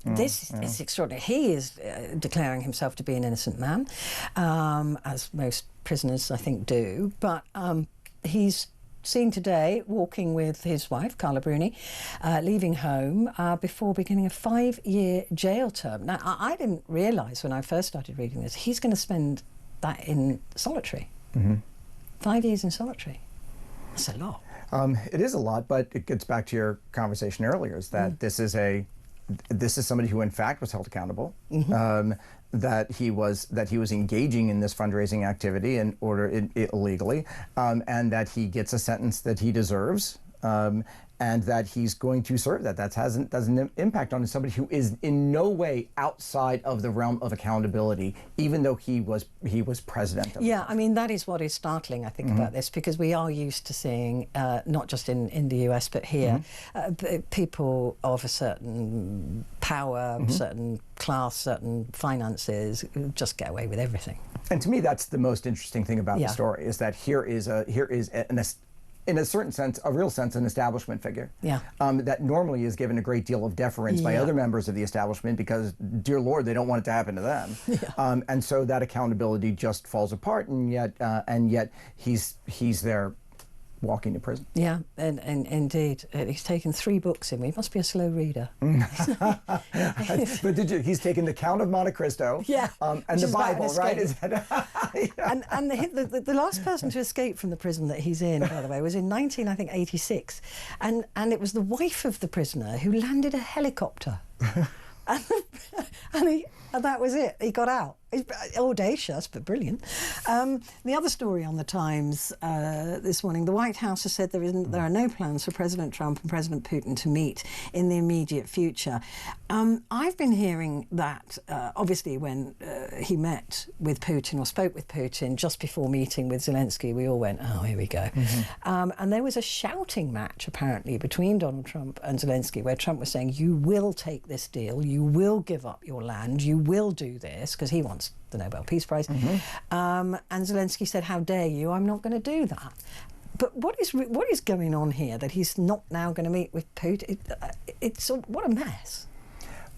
this is extraordinary. He is declaring himself to be an innocent man, as most prisoners, I think, do. But he's seen today walking with his wife, Carla Bruni, leaving home before beginning a 5-year jail term. Now, I didn't realise when I first started reading this, he's going to spend that in solitary. 5 years in solitary. That's a lot. It is a lot, but it gets back to your conversation earlier, is that this is somebody who in fact was held accountable, that he was engaging in this fundraising activity illegally, and that he gets a sentence that he deserves, and that he's going to serve that. That has an impact on somebody who is in no way outside of the realm of accountability, even though he was president. I mean, that is what is startling, I think, about this, because we are used to seeing, not just in the US, but here, people of a certain power, certain class, certain finances, just get away with everything. And to me, that's the most interesting thing about the story, is that here is in a certain sense, a real sense, an establishment figure that normally is given a great deal of deference by other members of the establishment, because, dear Lord, they don't want it to happen to them. And so that accountability just falls apart, and yet he's there walking to prison. Yeah, and indeed. He's taken 3 books in. He must be a slow reader. But he's taken The Count of Monte Cristo and the Bible, right? And the last person to escape from the prison that he's in, by the way, was in 1986. And it was the wife of the prisoner who landed a helicopter. And that was it. He got out. Audacious, but brilliant. The other story on the Times this morning, the White House has said there are no plans for President Trump and President Putin to meet in the immediate future. I've been hearing that, obviously, when he met with Putin or spoke with Putin just before meeting with Zelensky, we all went, oh, here we go. And there was a shouting match, apparently, between Donald Trump and Zelensky, where Trump was saying, you will take this deal, you will give up your land, you will do this, because he wants the Nobel Peace Prize. And Zelensky said, how dare you, I'm not going to do that. But what is going on here that he's not now going to meet with Putin? What a mess.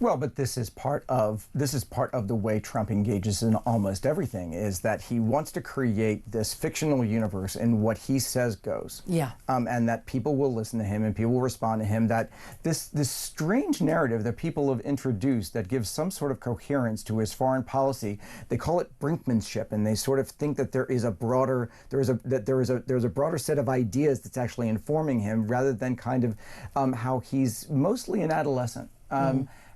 Well, but this is part of the way Trump engages in almost everything, is that he wants to create this fictional universe, and what he says goes. Yeah. And that people will listen to him and people will respond to him. That this strange narrative that people have introduced that gives some sort of coherence to his foreign policy. They call it brinkmanship, and they sort of think that there's a broader set of ideas that's actually informing him, rather than kind of how he's mostly an adolescent.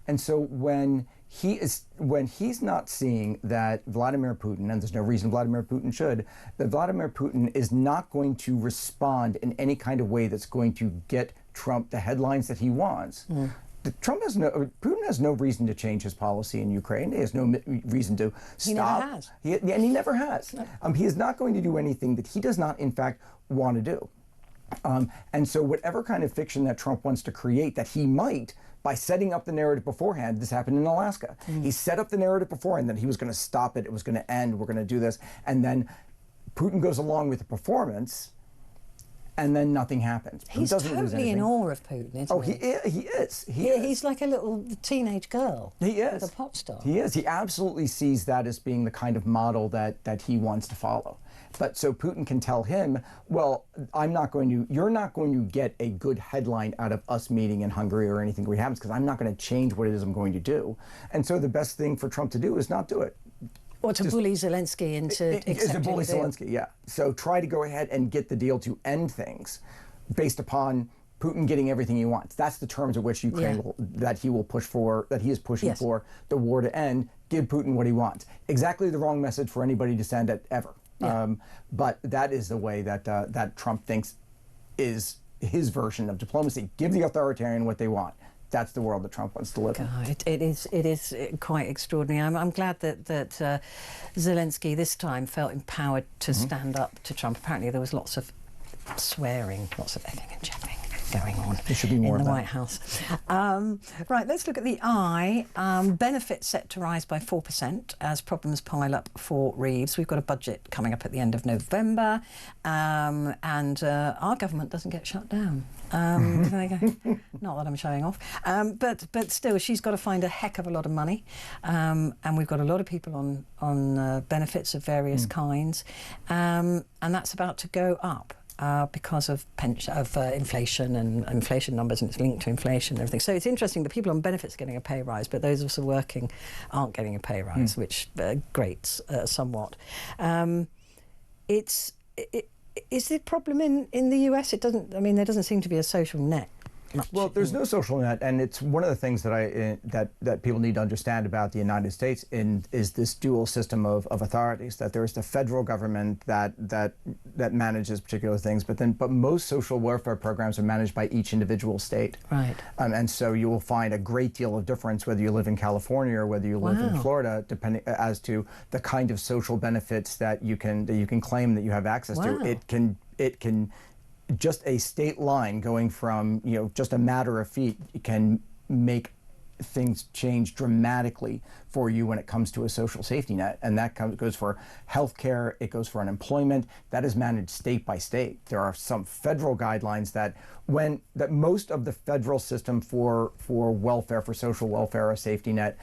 And so when he's not seeing that Vladimir Putin, and there's no reason Vladimir Putin should, that Vladimir Putin is not going to respond in any kind of way that's going to get Trump the headlines that he wants. Putin has no reason to change his policy in Ukraine. He has no reason to stop. He never has. And he never has. No. He is not going to do anything that he does not, in fact, want to do. And so whatever kind of fiction that Trump wants to create, that he might, by setting up the narrative beforehand. This happened in Alaska. He set up the narrative beforehand that he was going to stop it, it was going to end, we're going to do this. And then Putin goes along with the performance, and then nothing happens. He's totally in awe of Putin, isn't he? He is. He's like a little teenage girl. He is. With a pop star. He is. He absolutely sees that as being the kind of model that he wants to follow. But so Putin can tell him, well, you're not going to get a good headline out of us meeting in Hungary or anything that happens, because I'm not going to change what it is I'm going to do. And so the best thing for Trump to do is not do it. Or to bully Zelensky into accepting to bully the deal. Zelensky, yeah. So try to go ahead and get the deal to end things based upon Putin getting everything he wants. That's the terms at which Ukraine that he is pushing for the war to end. Give Putin what he wants. Exactly the wrong message for anybody to send it ever. Yeah. But that is the way that Trump thinks is his version of diplomacy. Give the authoritarian what they want. That's the world that Trump wants to live in. God, it is quite extraordinary. I'm glad that Zelensky this time felt empowered to stand up to Trump. Apparently there was lots of swearing, lots of effing and jeffing going on in the White House. Right, let's look at the eye. Benefits set to rise by 4% as problems pile up for Reeves. We've got a budget coming up at the end of November, and our government doesn't get shut down. There you go. Not that I'm showing off, but still, she's got to find a heck of a lot of money, and we've got a lot of people on benefits of various kinds, and that's about to go up. Because of inflation and inflation numbers, and it's linked to inflation and everything. So it's interesting that people on benefits are getting a pay rise, but those of us who are working aren't getting a pay rise, which grates somewhat. Is the problem in the US? There doesn't seem to be a social net. Well, there's no social net, and it's one of the things that that people need to understand about the United States is this dual system of authorities. That there's the federal government that manages particular things, but most social welfare programs are managed by each individual state. Right. And so you will find a great deal of difference whether you live in California or whether you live in Florida, depending as to the kind of social benefits that you can claim that you have access to. It can. Just a state line going from, just a matter of feet can make things change dramatically for you when it comes to a social safety net. And that goes for healthcare, it goes for unemployment. That is managed state by state. There are some federal guidelines that most of the federal system for welfare, for social welfare, a safety net,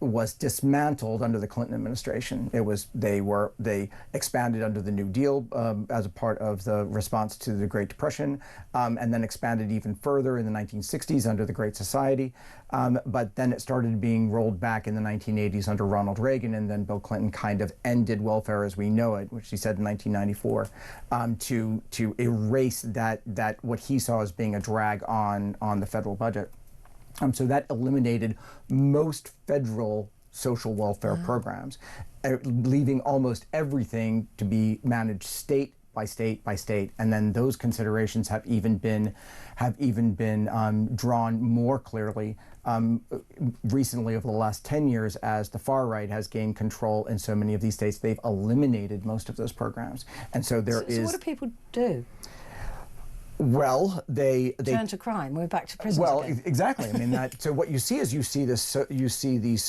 was dismantled under the Clinton administration. They expanded under the New Deal as a part of the response to the Great Depression, and then expanded even further in the 1960s under the Great Society. But then it started being rolled back in the 1980s under Ronald Reagan, and then Bill Clinton kind of ended welfare as we know it, which he said in 1994, to erase that what he saw as being a drag on the federal budget. So that eliminated most federal social welfare programs, leaving almost everything to be managed state by state by state. And then those considerations have even been drawn more clearly recently over the last 10 years as the far right has gained control in so many of these states. They've eliminated most of those programs. And so So what do people do? Well, they turn to crime. We're back to prisons. Well, again. exactly. I mean, so what you see is you see these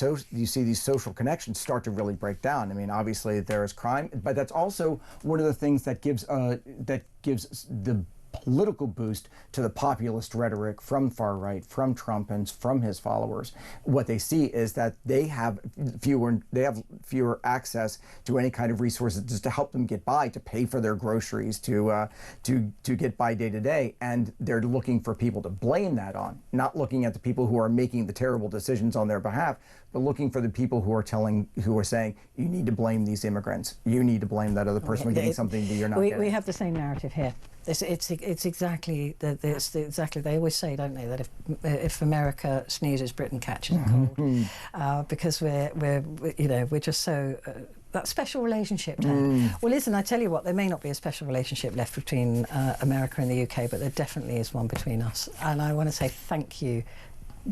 social connections start to really break down. I mean, obviously there is crime, but that's also one of the things that gives the political boost to the populist rhetoric from far right, from Trump and from his followers. What they see is that they have fewer access to any kind of resources just to help them get by, to pay for their groceries, to get by day to day, and they're looking for people to blame that on, not looking at the people who are making the terrible decisions on their behalf, but looking for the people who are saying, you need to blame these immigrants, you need to blame that other person for getting something that you're not getting. We have the same narrative here. It's exactly exactly. They always say, don't they, that if America sneezes, Britain catches a cold, because we're just so. That special relationship, Dan. Well, listen, I tell you what, there may not be a special relationship left between America and the UK, but there definitely is one between us. And I want to say thank you.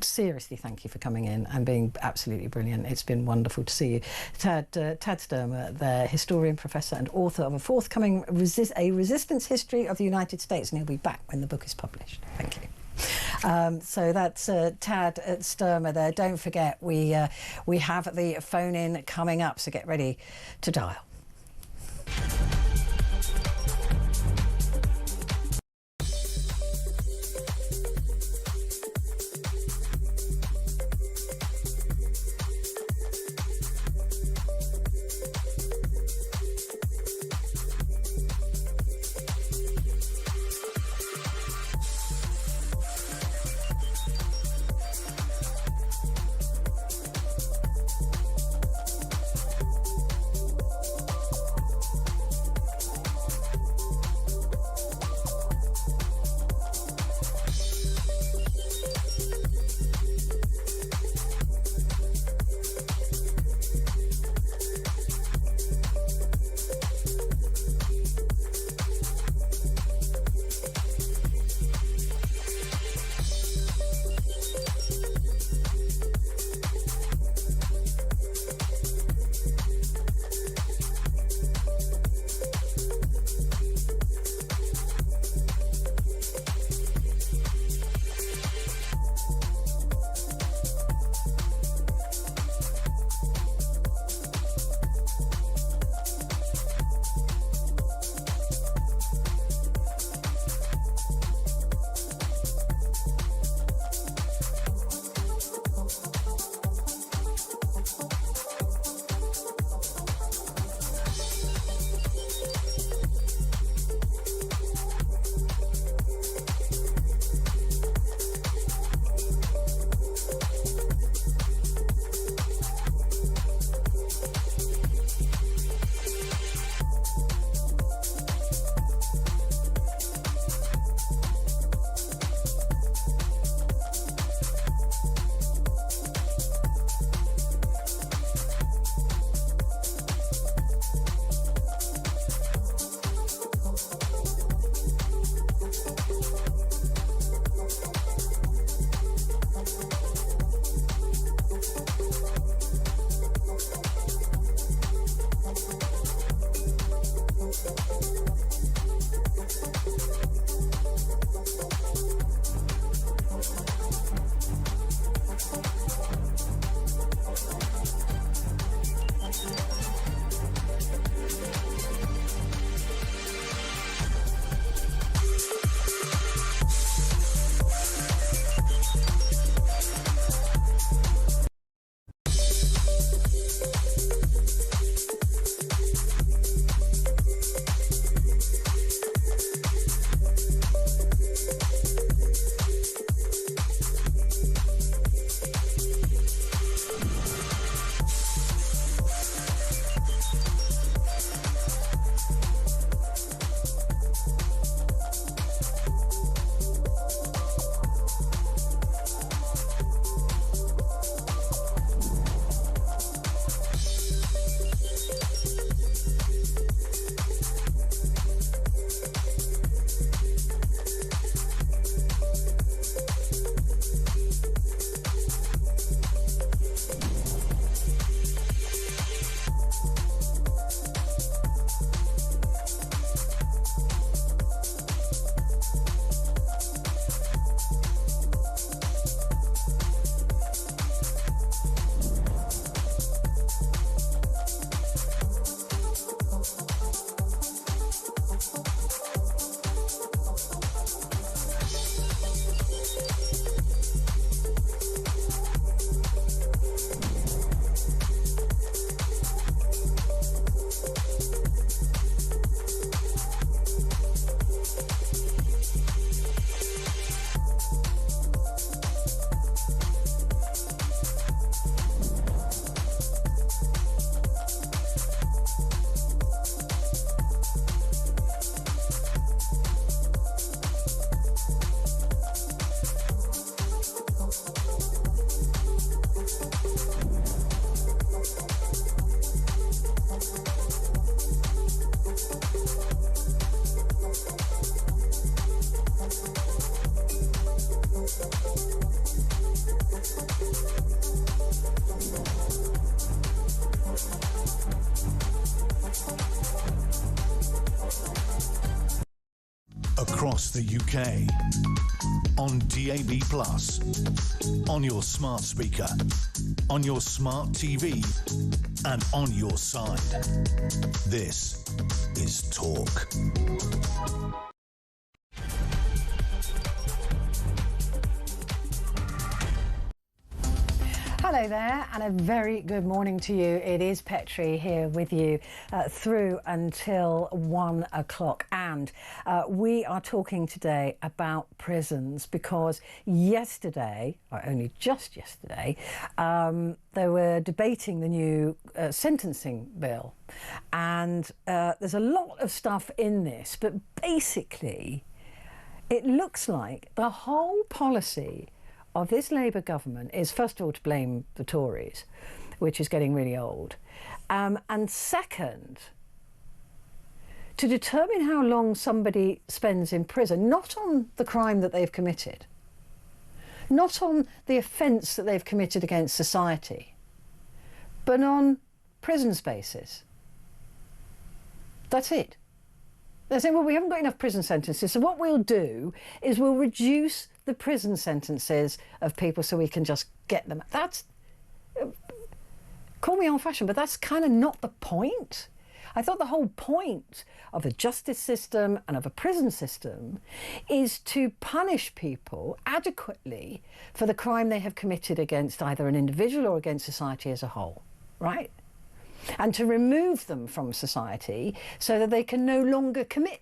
Seriously, thank you for coming in and being absolutely brilliant. It's been wonderful to see you. Tad Sturmer, the historian, professor and author of a forthcoming A Resistance History of the United States, and he'll be back when the book is published. Thank you. So that's Tad Sturmer there. Don't forget, we have the phone-in coming up, so get ready to dial. across the UK, on DAB+, on your smart speaker, on your smart TV, and on your side. This is Talk. Hello there, and a very good morning to you. It is Petrie here with you through until 1 o'clock, and we are talking today about prisons because yesterday, or only just yesterday, they were debating the new sentencing bill, and there's a lot of stuff in this, but basically it looks like the whole policy of this Labour government is, first of all, to blame the Tories, which is getting really old, and second, to determine how long somebody spends in prison, not on the crime that they've committed, not on the offence that they've committed against society, but on prison spaces. That's it. They're saying, well, we haven't got enough prison sentences, so what we'll do is we'll reduce the prison sentences of people so we can just get them. That's, call me old-fashioned, but that's kind of not the point. I thought the whole point of a justice system and of a prison system is to punish people adequately for the crime they have committed against either an individual or against society as a whole, right? And to remove them from society so that they can no longer commit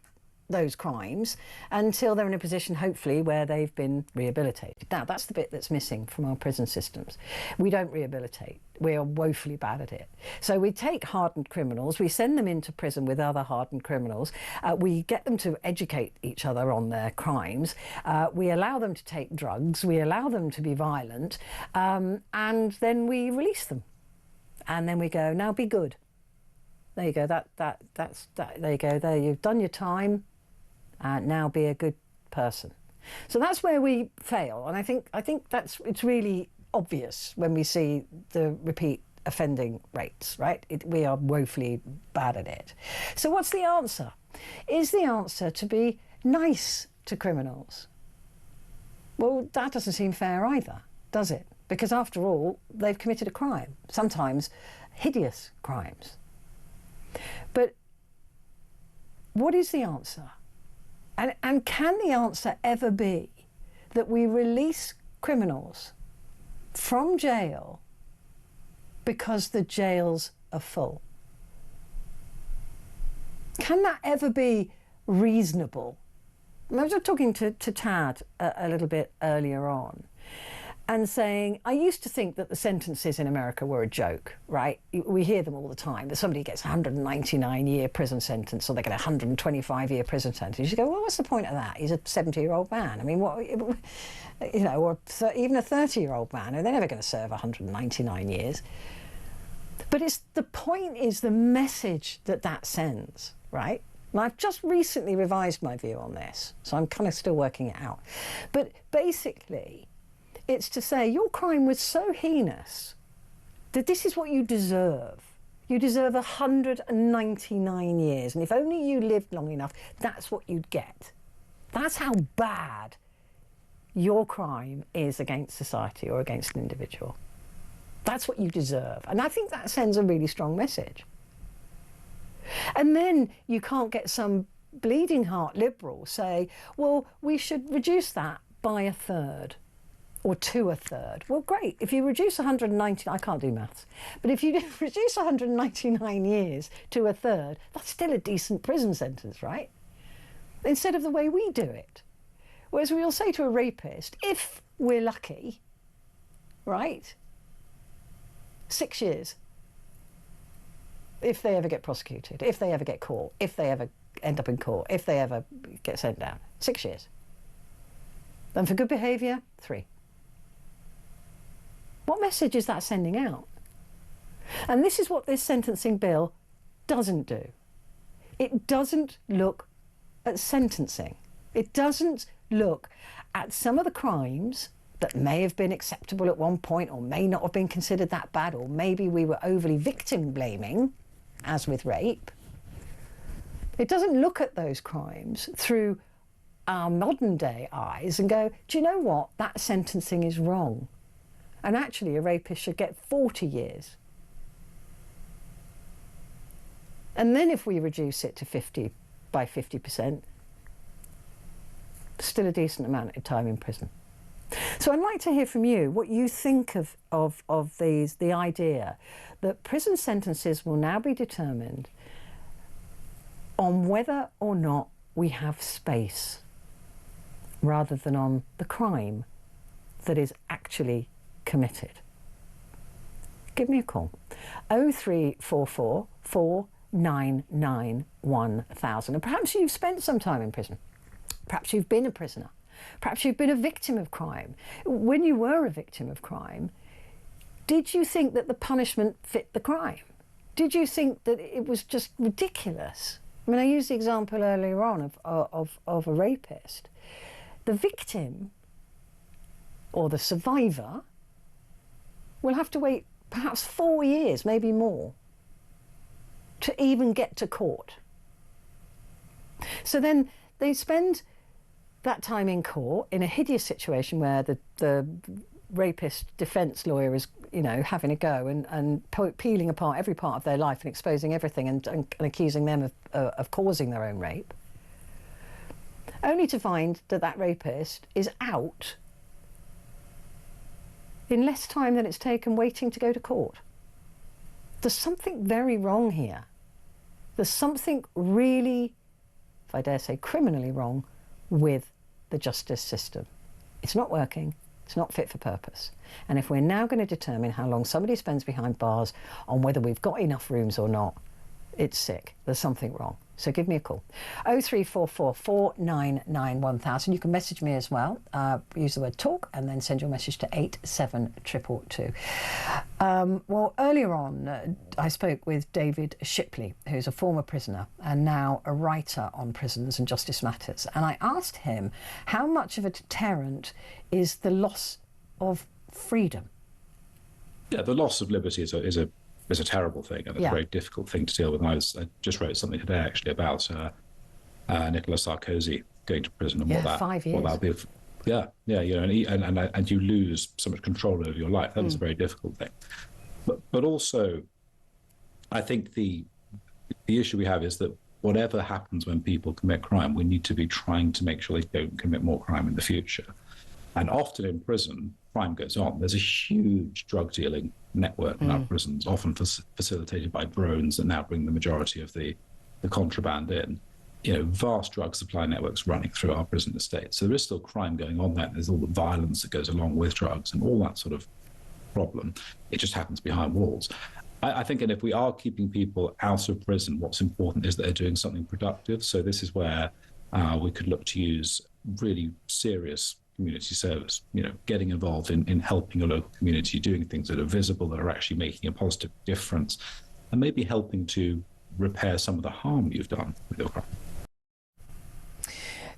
those crimes until they're in a position, hopefully, where they've been rehabilitated. Now, that's the bit that's missing from our prison systems. We don't rehabilitate. We are woefully bad at it. So we take hardened criminals, we send them into prison with other hardened criminals, we get them to educate each other on their crimes, we allow them to take drugs, we allow them to be violent, and then we release them. And then we go, now be good. There you go, that's there you go, there, you've done your time, now be a good person. So that's where we fail, and I think it's really obvious when we see the repeat offending rates, right? We are woefully bad at it. So what's the answer? Is the answer to be nice to criminals? Well, that doesn't seem fair either, does it? Because after all, they've committed a crime, sometimes hideous crimes. But what is the answer? And can the answer ever be that we release criminals from jail because the jails are full? Can that ever be reasonable? I was just talking to Tad a little bit earlier on, and saying, I used to think that the sentences in America were a joke, right? We hear them all the time, that somebody gets a 199-year prison sentence or they get a 125-year prison sentence. You go, well, what's the point of that? He's a 70-year-old man. I mean, what, you know, or even a 30-year-old man, they're never going to serve 199 years. But the point is the message that sends, right? And I've just recently revised my view on this, so I'm kind of still working it out. But basically, it's to say your crime was so heinous that this is what you deserve. You deserve 199 years, and if only you lived long enough, that's what you'd get. That's how bad your crime is against society or against an individual. That's what you deserve. And I think that sends a really strong message. And then you can't get some bleeding heart liberal say, well, we should reduce that by a third. Or to a third. Well, great. If you reduce 190, I can't do maths, but if you reduce 199 years to a third, that's still a decent prison sentence, right? Instead of the way we do it. Whereas we'll say to a rapist, if we're lucky, right, 6 years. If they ever get prosecuted, if they ever get caught, if they ever end up in court, if they ever get sent down, 6 years. And for good behaviour, 3. What message is that sending out? And this is what this sentencing bill doesn't do. It doesn't look at sentencing. It doesn't look at some of the crimes that may have been acceptable at one point or may not have been considered that bad, or maybe we were overly victim blaming, as with rape. It doesn't look at those crimes through our modern day eyes and go, do you know what? That sentencing is wrong. And actually, a rapist should get 40 years. And then if we reduce it to 50%, still a decent amount of time in prison. So I'd like to hear from you what you think of the idea that prison sentences will now be determined on whether or not we have space, rather than on the crime that is actually committed. Give me a call. 0344 499 1000. And perhaps you've spent some time in prison. Perhaps you've been a prisoner. Perhaps you've been a victim of crime. When you were a victim of crime, did you think that the punishment fit the crime? Did you think that it was just ridiculous? I mean, I used the example earlier on of a rapist. The victim or the survivor will have to wait perhaps 4 years, maybe more, to even get to court. So then they spend that time in court in a hideous situation where the rapist defence lawyer is, you know, having a go and peeling apart every part of their life and exposing everything and accusing them of causing their own rape, only to find that rapist is out in less time than it's taken waiting to go to court. There's something very wrong here. There's something really, if I dare say, criminally wrong with the justice system. It's not working. It's not fit for purpose. And if we're now going to determine how long somebody spends behind bars on whether we've got enough rooms or not, it's sick. There's something wrong. So give me a call. 0344 499 1000. You can message me as well. Use the word talk and then send your message to 87222. Well, earlier on, I spoke with David Shipley, who's a former prisoner and now a writer on prisons and justice matters. And I asked him how much of a deterrent is the loss of freedom? Yeah, the loss of liberty is a terrible thing, and it's a very difficult thing to deal with. And I just wrote something today actually about Nicolas Sarkozy going to prison and what 5 years. What that'll be. You know, and you lose so much control over your life. That is a very difficult thing. But also, I think the issue we have is that whatever happens when people commit crime, we need to be trying to make sure they don't commit more crime in the future. And often in prison, crime goes on. There's a huge drug dealing network in our prisons, often facilitated by drones that now bring the majority of the contraband in. You know, vast drug supply networks running through our prison estate. So there is still crime going on there. There's all the violence that goes along with drugs and all that sort of problem. It just happens behind walls. I think, and if we are keeping people out of prison, what's important is that they're doing something productive. So this is where we could look to use really serious community service, you know, getting involved in helping a local community, doing things that are visible, that are actually making a positive difference, and maybe helping to repair some of the harm you've done with your crime.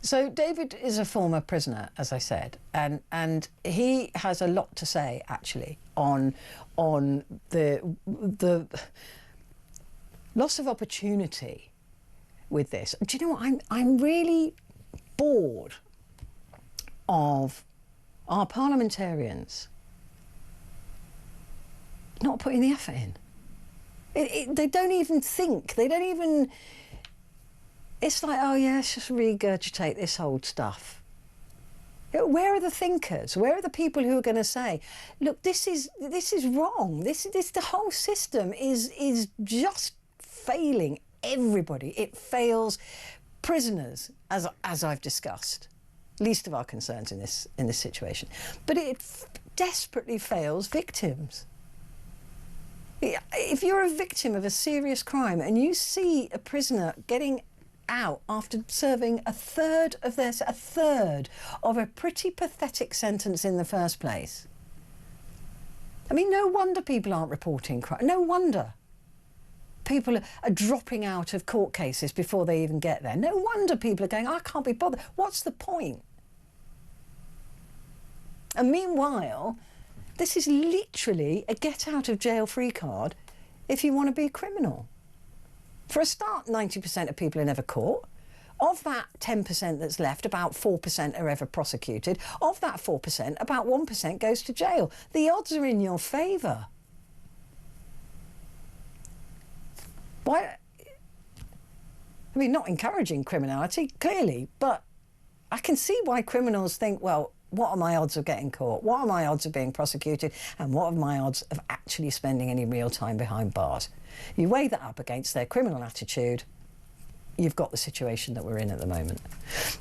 So David is a former prisoner, as I said, and he has a lot to say actually on the loss of opportunity with this. Do you know what? I'm really bored of our parliamentarians not putting the effort in. They don't even think. They don't even. It's like, oh yeah, let's just regurgitate this old stuff. Where are the thinkers? Where are the people who are going to say, look, this is wrong. This the whole system is just failing everybody. It fails prisoners, as I've discussed. Least of our concerns in this situation, but it desperately fails victims. If you're a victim of a serious crime and you see a prisoner getting out after serving a third of a pretty pathetic sentence in the first place, I mean, no wonder people aren't reporting crime. No wonder people are dropping out of court cases before they even get there. No wonder people are going, I can't be bothered. What's the point? And meanwhile, this is literally a get out of jail free card if you want to be a criminal. For a start, 90% of people are never caught. Of that 10% that's left, about 4% are ever prosecuted. Of that 4%, about 1% goes to jail. The odds are in your favour. Why? I mean, not encouraging criminality, clearly, but I can see why criminals think, well, what are my odds of getting caught? What are my odds of being prosecuted? And what are my odds of actually spending any real time behind bars? You weigh that up against their criminal attitude, you've got the situation that we're in at the moment.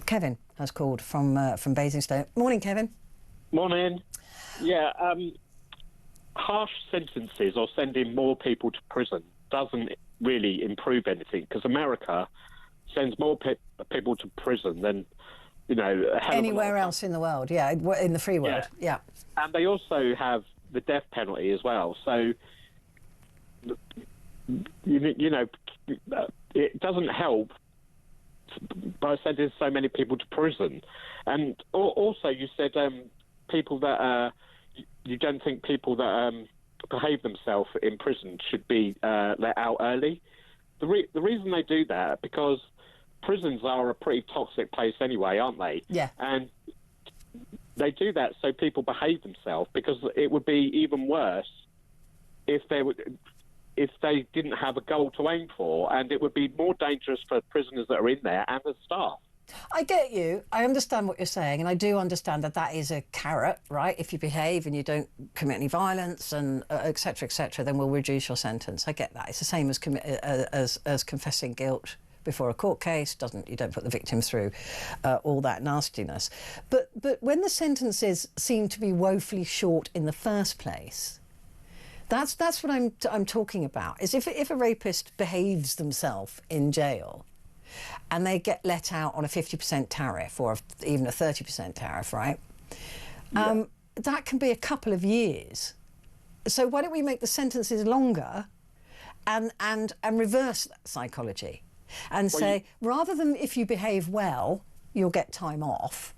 Kevin has called from Basingstoke. Morning, Kevin. Morning. Yeah, harsh sentences or sending more people to prison doesn't really improve anything, because America sends more people to prison than, you know, anywhere else in the world. Yeah, in the free world. Yeah. And they also have the death penalty as well. So, you know, it doesn't help by sending so many people to prison. And also, you said people that you don't think people that behave themselves in prison should be let out early. The reason they do that, because prisons are a pretty toxic place anyway, aren't they? Yeah. And they do that so people behave themselves, because it would be even worse if they didn't have a goal to aim for, and it would be more dangerous for prisoners that are in there and the staff. I get you. I understand what you're saying, and I do understand that that is a carrot, right? If you behave and you don't commit any violence and et cetera, then we'll reduce your sentence. I get that. It's the same as confessing guilt before a court case. You don't put the victim through all that nastiness. But when the sentences seem to be woefully short in the first place, that's what I'm talking about. Is if a rapist behaves themselves in jail, and they get let out on a 50% tariff or even a 30% tariff, right? Yeah. That can be a couple of years. So why don't we make the sentences longer and reverse that psychology and say, rather than if you behave well, you'll get time off,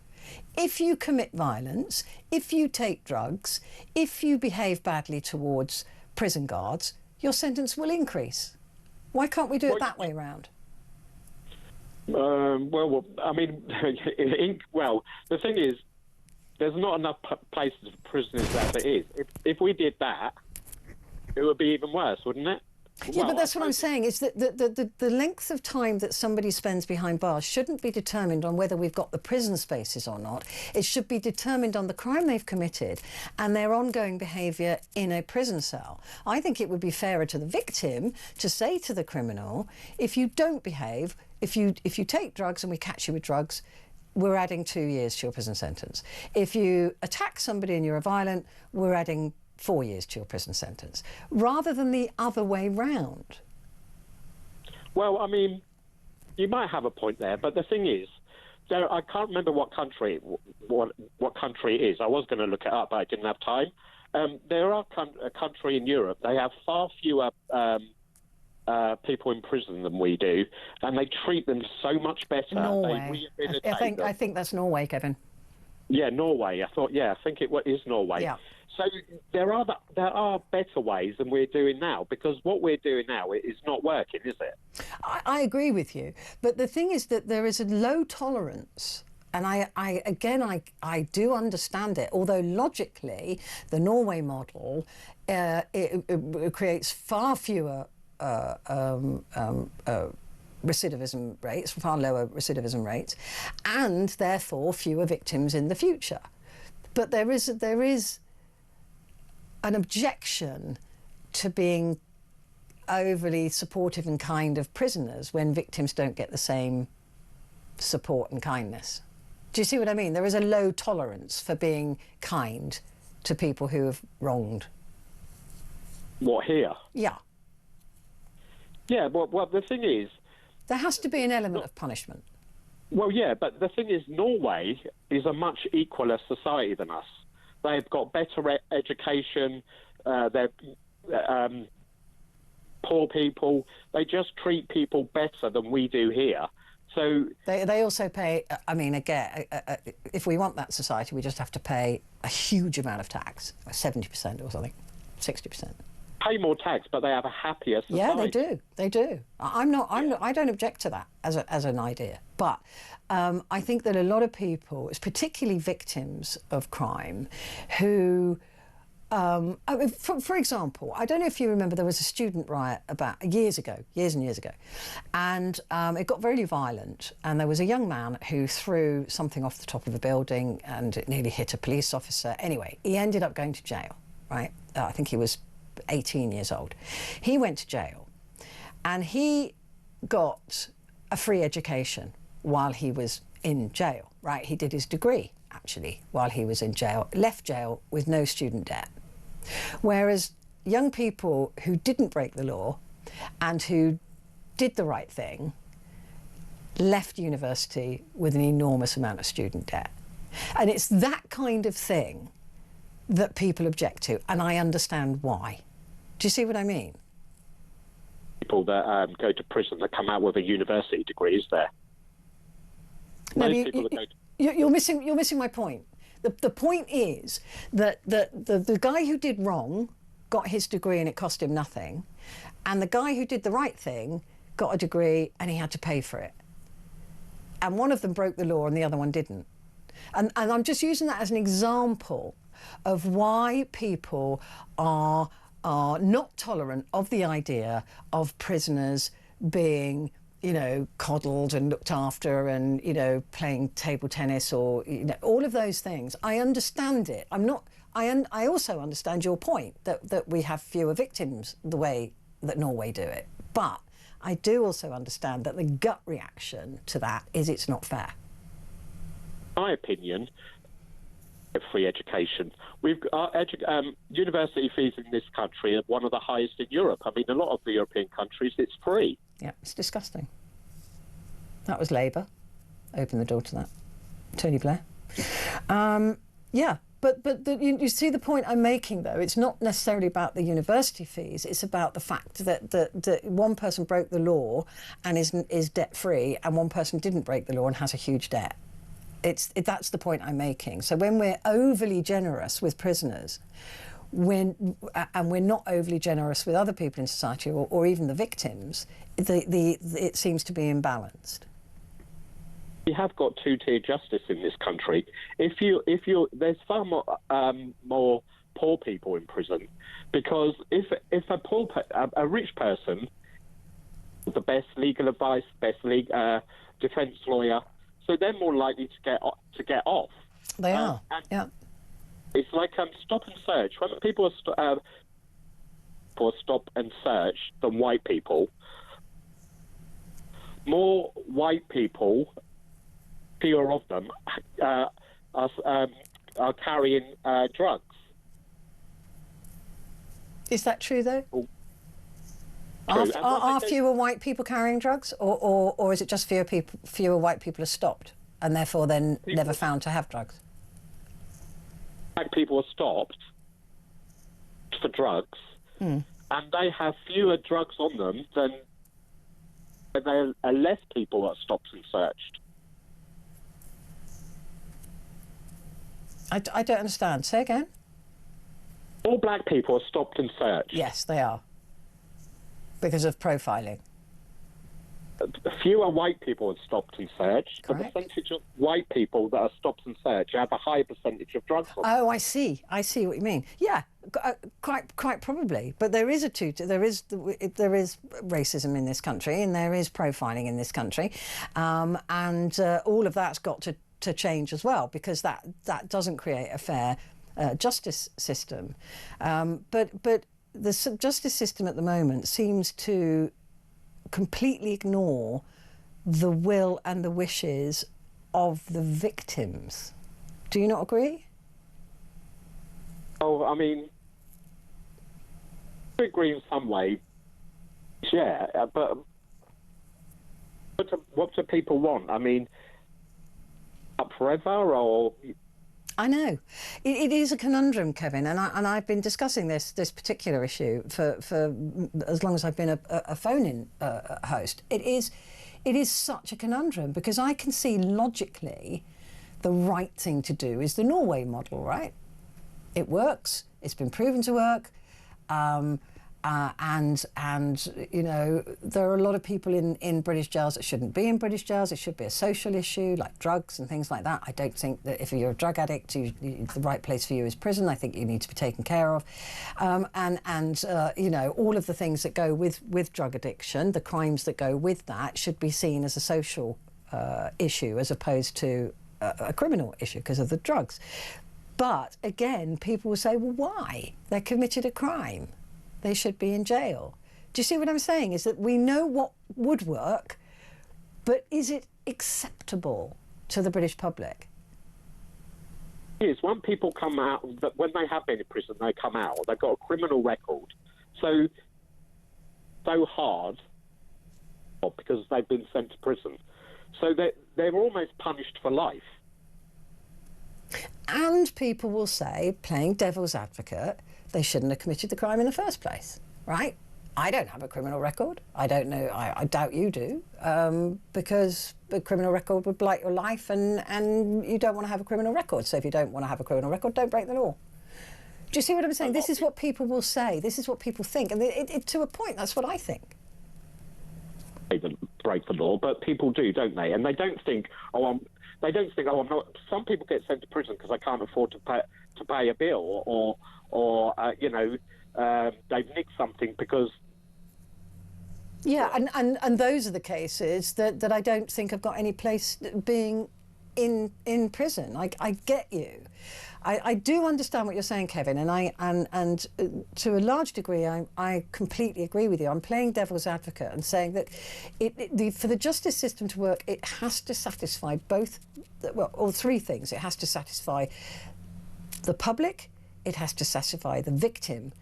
if you commit violence, if you take drugs, if you behave badly towards prison guards, your sentence will increase. Why can't we do it that way round? Well, I mean, the thing is, there's not enough places for prisoners as it is. If we did that, it would be even worse, wouldn't it? Yeah, but that's what I'm saying, is that the length of time that somebody spends behind bars shouldn't be determined on whether we've got the prison spaces or not. It should be determined on the crime they've committed and their ongoing behaviour in a prison cell. I think it would be fairer to the victim to say to the criminal, if you don't behave, if you take drugs and we catch you with drugs, we're adding 2 years to your prison sentence. If you attack somebody and you're violent, we're adding 4 years to your prison sentence, rather than the other way round. Well, I mean, you might have a point there, but the thing is, I can't remember what country it is. I was going to look it up, but I didn't have time. There are a country in Europe. They have far fewer people in prison than we do, and they treat them so much better. Norway. I think that's Norway, Kevin. Yeah, Norway. I think it is Norway. Yeah. So there are better ways than we're doing now, because what we're doing now is not working, is it? I agree with you, but the thing is that there is a low tolerance. And I do understand it, although logically the Norway model it creates far fewer recidivism rates, far lower recidivism rates, and therefore fewer victims in the future. But there is an objection to being overly supportive and kind of prisoners when victims don't get the same support and kindness. Do you see what I mean? There is a low tolerance for being kind to people who have wronged. What, here? Yeah. Yeah, well, the thing is... There has to be an element of punishment. Well, yeah, but the thing is, Norway is a much equaler society than us. They've got better education, they're poor people. They just treat people better than we do here. So they also pay, I mean, again, if we want that society, we just have to pay a huge amount of tax, 70% or something, 60%. Pay more tax, but they have a happier society. Yeah, they do. I don't object to that as an idea. But I think that a lot of people, particularly victims of crime, who, for example, I don't know if you remember, there was a student riot about years and years ago, and it got very violent, and there was a young man who threw something off the top of a building and it nearly hit a police officer. Anyway, he ended up going to jail, right? I think he was 18 years old. He went to jail and he got a free education while he was in jail, right? He did his degree, actually, while he was in jail, left jail with no student debt. Whereas young people who didn't break the law and who did the right thing left university with an enormous amount of student debt. And it's that kind of thing that people object to, and I understand why. Do you see what I mean? People that go to prison that come out with a university degree, is there? No, you're missing my point. The point is that the guy who did wrong got his degree and it cost him nothing, and the guy who did the right thing got a degree and he had to pay for it. And one of them broke the law and the other one didn't. And I'm just using that as an example of why people are not tolerant of the idea of prisoners being, you know, coddled and looked after and, you know, playing table tennis or, you know, all of those things. I understand it. I also understand your point that we have fewer victims the way that Norway do it. But I do also understand that the gut reaction to that is it's not fair. My opinion, free education. We've university fees in this country are one of the highest in Europe. I mean, a lot of the European countries, it's free. Yeah, it's disgusting. That was Labour. Opened the door to that. Tony Blair. Yeah, but you see the point I'm making, though. It's not necessarily about the university fees. It's about the fact that one person broke the law and is debt-free, and one person didn't break the law and has a huge debt. That's the point I'm making. So when we're overly generous with prisoners, and we're not overly generous with other people in society or even the victims, it seems to be imbalanced. We have got two-tier justice in this country. There's far more poor people in prison, because if a rich person, the best legal advice, defence lawyer, so they're more likely to get off. They are. Yeah. It's like stop and search. When people are stop and search than white people, more white people, fewer of them, are carrying drugs. Is that true, though? Are fewer white people carrying drugs, or is it just fewer white people are stopped and therefore then never found to have drugs? Black people are stopped for drugs, and they have fewer drugs on them than there are less people are stopped and searched. I don't understand. Say again. All black people are stopped and searched. Yes, they are. Because of profiling. Fewer white people are stopped and searched. Correct. The percentage of white people that are stopped and searched have a higher percentage of drugs on them. Oh, I see what you mean. Yeah, quite probably. But there is there is racism in this country, and there is profiling in this country, and all of that's got to change as well, because that doesn't create a fair justice system. But the justice system at the moment seems to completely ignore the will and the wishes of the victims. Do you not agree? Oh, I mean, I agree in some way. Yeah, but what do people want? I mean, up forever, or? I know. It is a conundrum, Kevin, and I've been discussing this particular issue for as long as I've been a phone-in host. It is such a conundrum, because I can see logically the right thing to do is the Norway model, right? It works. It's been proven to work. And you know, there are a lot of people in British jails that shouldn't be in British jails. It should be a social issue, like drugs and things like that. I don't think that if you're a drug addict, the right place for you is prison. I think you need to be taken care of. You know, all of the things that go with drug addiction, the crimes that go with that, should be seen as a social issue as opposed to a criminal issue because of the drugs. But again, people will say, well, why? They committed a crime. They should be in jail. Do you see what I'm saying? Is that we know what would work, but is it acceptable to the British public? It is. When people come out, when they have been in prison, they come out, they've got a criminal record. So hard because they've been sent to prison. So they're almost punished for life. And people will say, playing devil's advocate, they shouldn't have committed the crime in the first place, right? I don't have a criminal record. I don't know. I doubt you do, because a criminal record would blight your life, and you don't want to have a criminal record. So if you don't want to have a criminal record, don't break the law. Do you see what I'm saying? This is what people will say. This is what people think, and to a point, that's what I think. They don't break the law, but people do, don't they? And they don't think, I'm not. Some people get sent to prison because they can't afford to pay a bill, or they've nicked something because. Yeah, and those are the cases that I don't think have got any place being in prison. I get you. I do understand what you're saying, Kevin, and to a large degree, I completely agree with you. I'm playing devil's advocate and saying that for the justice system to work, it has to satisfy all three things. It has to satisfy the public, it has to satisfy the victim,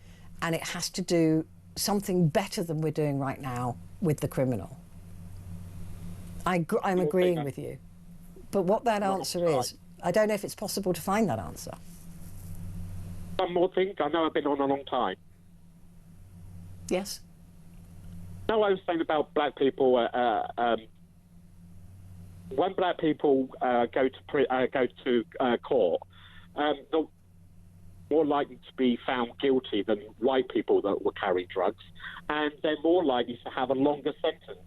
and it has to do something better than we're doing right now with the criminal. I'm agreeing with you. But what that answer is, I don't know if it's possible to find that answer. One more thing. I know I've been on a long time. Yes. No, I was saying about black people. When black people go to court, they're more likely to be found guilty than white people that were carrying drugs, and they're more likely to have a longer sentence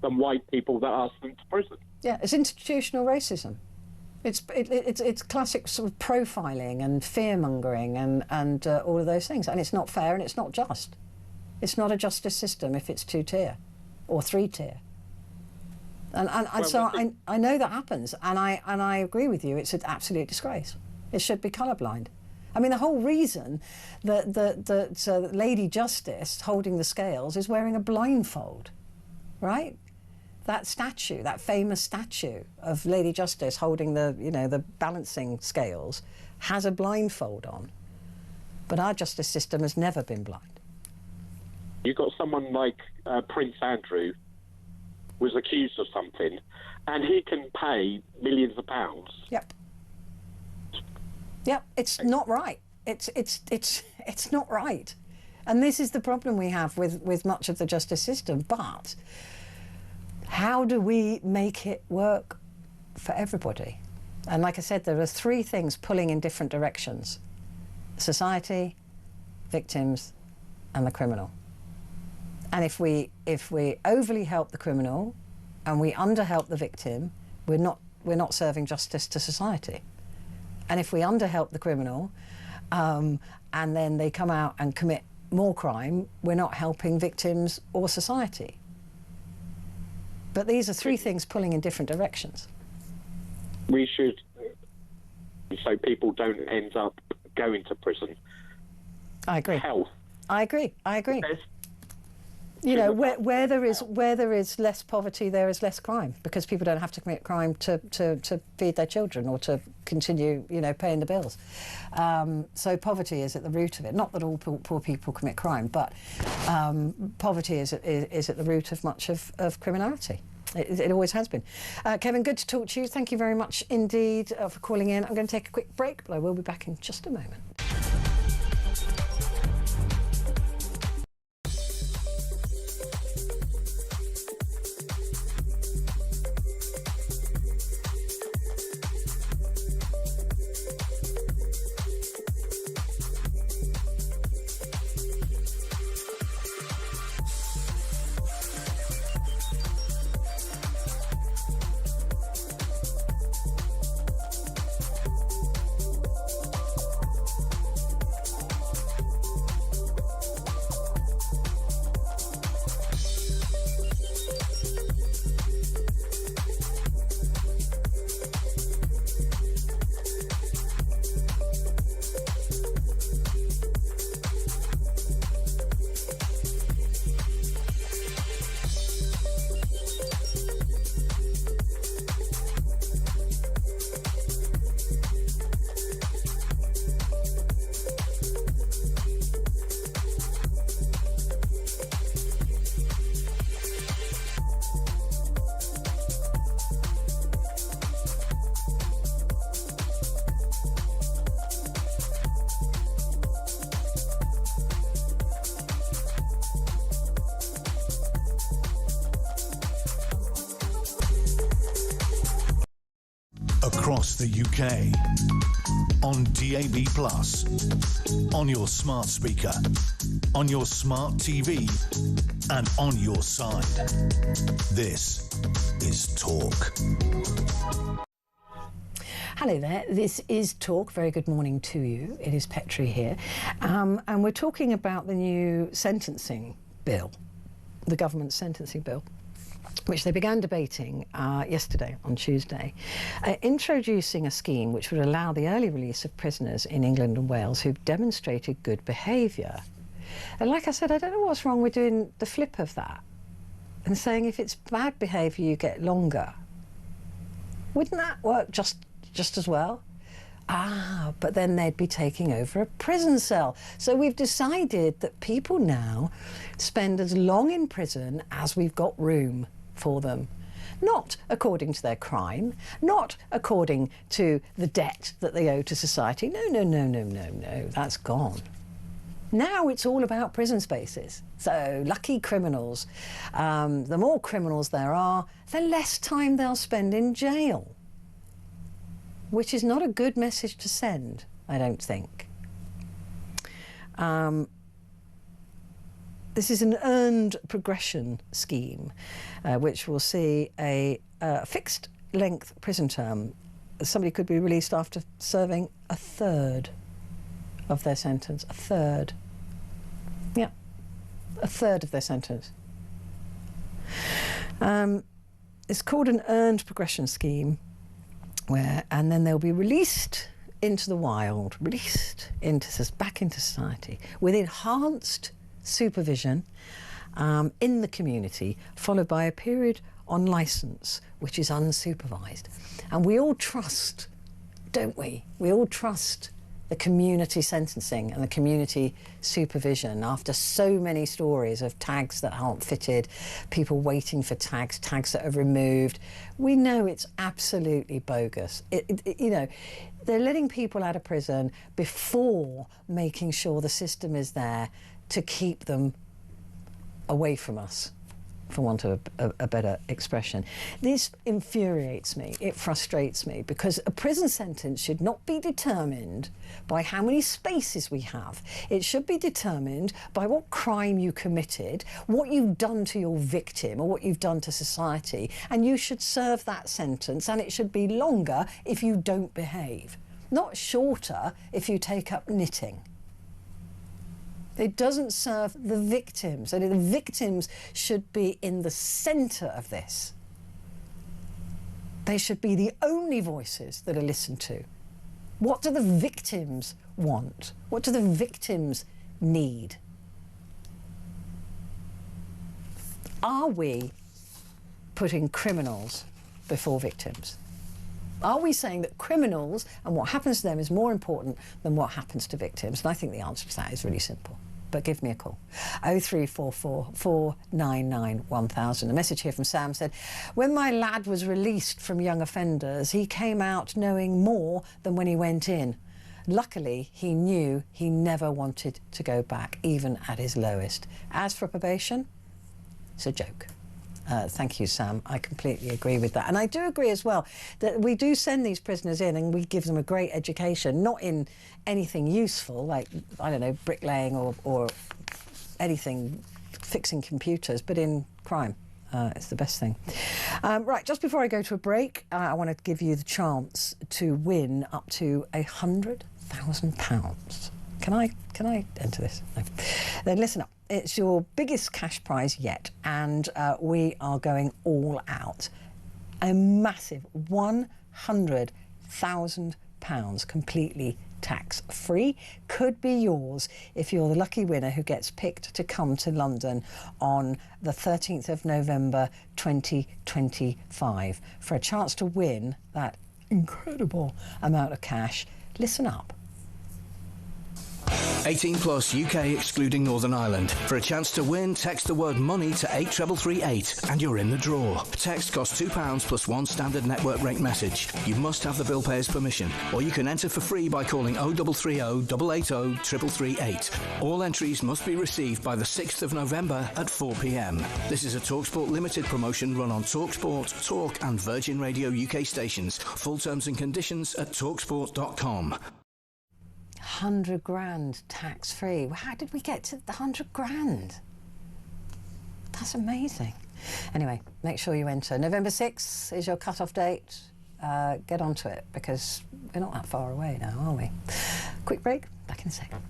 than white people that are sent to prison. Yeah, it's institutional racism. It's classic sort of profiling and fear-mongering and all of those things. And it's not fair and it's not just. It's not a justice system if it's two-tier or three-tier. So I know that happens, and I agree with you. It's an absolute disgrace. It should be colourblind. I mean, the whole reason that Lady Justice holding the scales is wearing a blindfold, right? That statue, that famous statue of Lady Justice holding the balancing scales, has a blindfold on. But our justice system has never been blind. You've got someone like Prince Andrew was accused of something, and he can pay millions of pounds. Yep. Yep. It's not right. It's not right. And this is the problem we have with much of the justice system. But how do we make it work for everybody? And like I said, there are three things pulling in different directions: society, victims, and the criminal. And if we overly help the criminal and we underhelp the victim, we're not serving justice to society. And if we underhelp the criminal and then they come out and commit more crime, we're not helping victims or society. But these are three things pulling in different directions. We should, so people don't end up going to prison. I agree. Health. I agree. You know, where there is less poverty, there is less crime, because people don't have to commit crime to feed their children or to continue, paying the bills. So poverty is at the root of it. Not that all poor people commit crime, but poverty is at the root of much of criminality. It always has been. Kevin, good to talk to you. Thank you very much indeed for calling in. I'm going to take a quick break, but I will be back in just a moment. across the UK. On DAB+, on your smart speaker, on your smart TV, and on your side. This is Talk. Hello there, this is Talk. Very good morning to you. It is Petrie here. And we're talking about the new sentencing bill, the government sentencing bill, which they began debating yesterday, on Tuesday, introducing a scheme which would allow the early release of prisoners in England and Wales who've demonstrated good behaviour. And like I said, I don't know what's wrong with doing the flip of that and saying if it's bad behaviour you get longer. Wouldn't that work just as well? But then they'd be taking over a prison cell. So we've decided that people now spend as long in prison as we've got room for them. Not according to their crime, not according to the debt that they owe to society. No, that's gone. Now it's all about prison spaces. So lucky criminals. The more criminals there are, the less time they'll spend in jail. Which is not a good message to send, I don't think. This is an earned progression scheme, which will see a fixed length prison term. Somebody could be released after serving a third of their sentence. A third. Yeah, a third of their sentence. It's called an earned progression scheme. And then they'll be released into the wild, back into society with enhanced supervision in the community, followed by a period on licence, which is unsupervised. And we all trust, don't we? We all trust the community sentencing and the community supervision after so many stories of tags that aren't fitted, people waiting for tags that are removed. We know it's absolutely bogus. You know, they're letting people out of prison before making sure the system is there to keep them away from us, for want of a better expression. This infuriates me, it frustrates me, because a prison sentence should not be determined by how many spaces we have. It should be determined by what crime you committed, what you've done to your victim or what you've done to society, and you should serve that sentence, and it should be longer if you don't behave, not shorter if you take up knitting. It doesn't serve the victims, and the victims should be in the centre of this. They should be the only voices that are listened to. What do the victims want? What do the victims need? Are we putting criminals before victims? Are we saying that criminals and what happens to them is more important than what happens to victims? And I think the answer to that is really simple. But give me a call. 0344 499 1000. A message here from Sam said, when my lad was released from young offenders, he came out knowing more than when he went in. Luckily, he knew he never wanted to go back, even at his lowest. As for probation, it's a joke. Thank you, Sam. I completely agree with that. And I do agree as well that we do send these prisoners in and we give them a great education, not in anything useful, like, I don't know, bricklaying or anything, fixing computers, but in crime. It's the best thing. Right, just before I go to a break, I want to give you the chance to win up to £100,000. Can I enter this? No. Then listen up. It's your biggest cash prize yet, and we are going all out. A massive £100,000 completely tax-free could be yours if you're the lucky winner who gets picked to come to London on the 13th of November 2025 for a chance to win that incredible amount of cash. Listen up. 18 plus UK excluding Northern Ireland. For a chance to win, text the word money to 83338 and you're in the draw. Text costs £2 plus one standard network rate message. You must have the bill payer's permission, or you can enter for free by calling 0330 880 3338. All entries must be received by the 6th of November at 4 p.m. This is a TalkSport Limited promotion run on TalkSport, Talk and Virgin Radio UK stations. Full terms and conditions at talksport.com. 100 grand tax free. How did we get to the 100 grand? That's amazing. Anyway, make sure you enter. November 6th is your cut-off date. Get onto it, because we're not that far away now, are we? Quick break, back in a second.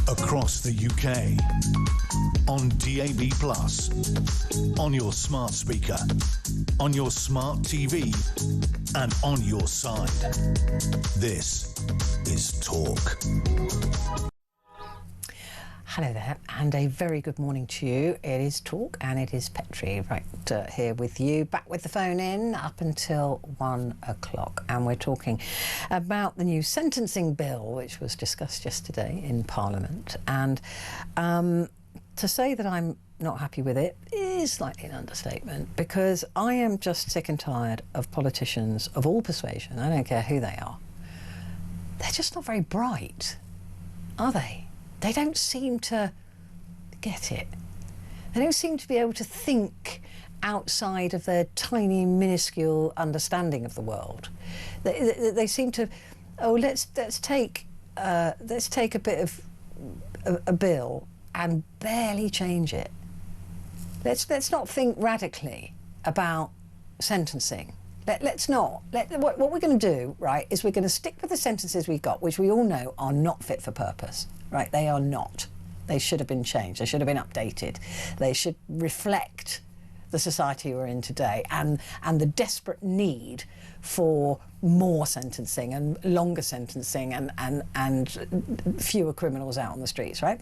Across the UK, on DAB+, on your smart speaker, on your smart TV, and on your side. This is Talk. Hello there, and a very good morning to you. It is Talk, and it is Petrie right here with you, back with the phone in up until 1 o'clock. And we're talking about the new sentencing bill, which was discussed yesterday in Parliament. And to say that I'm not happy with it is slightly an understatement, because I am just sick and tired of politicians of all persuasion. I don't care who they are. They're just not very bright, are they? They don't seem to get it. They don't seem to be able to think outside of their tiny, minuscule understanding of the world. They seem to, let's take a bit of a bill and barely change it. Let's not think radically about sentencing. Let's not. What we're going to do, right, is we're going to stick with the sentences we've got, which we all know are not fit for purpose. Right, they are not. They should have been changed. They should have been updated. They should reflect the society we're in today and the desperate need for more sentencing and longer sentencing and fewer criminals out on the streets, right?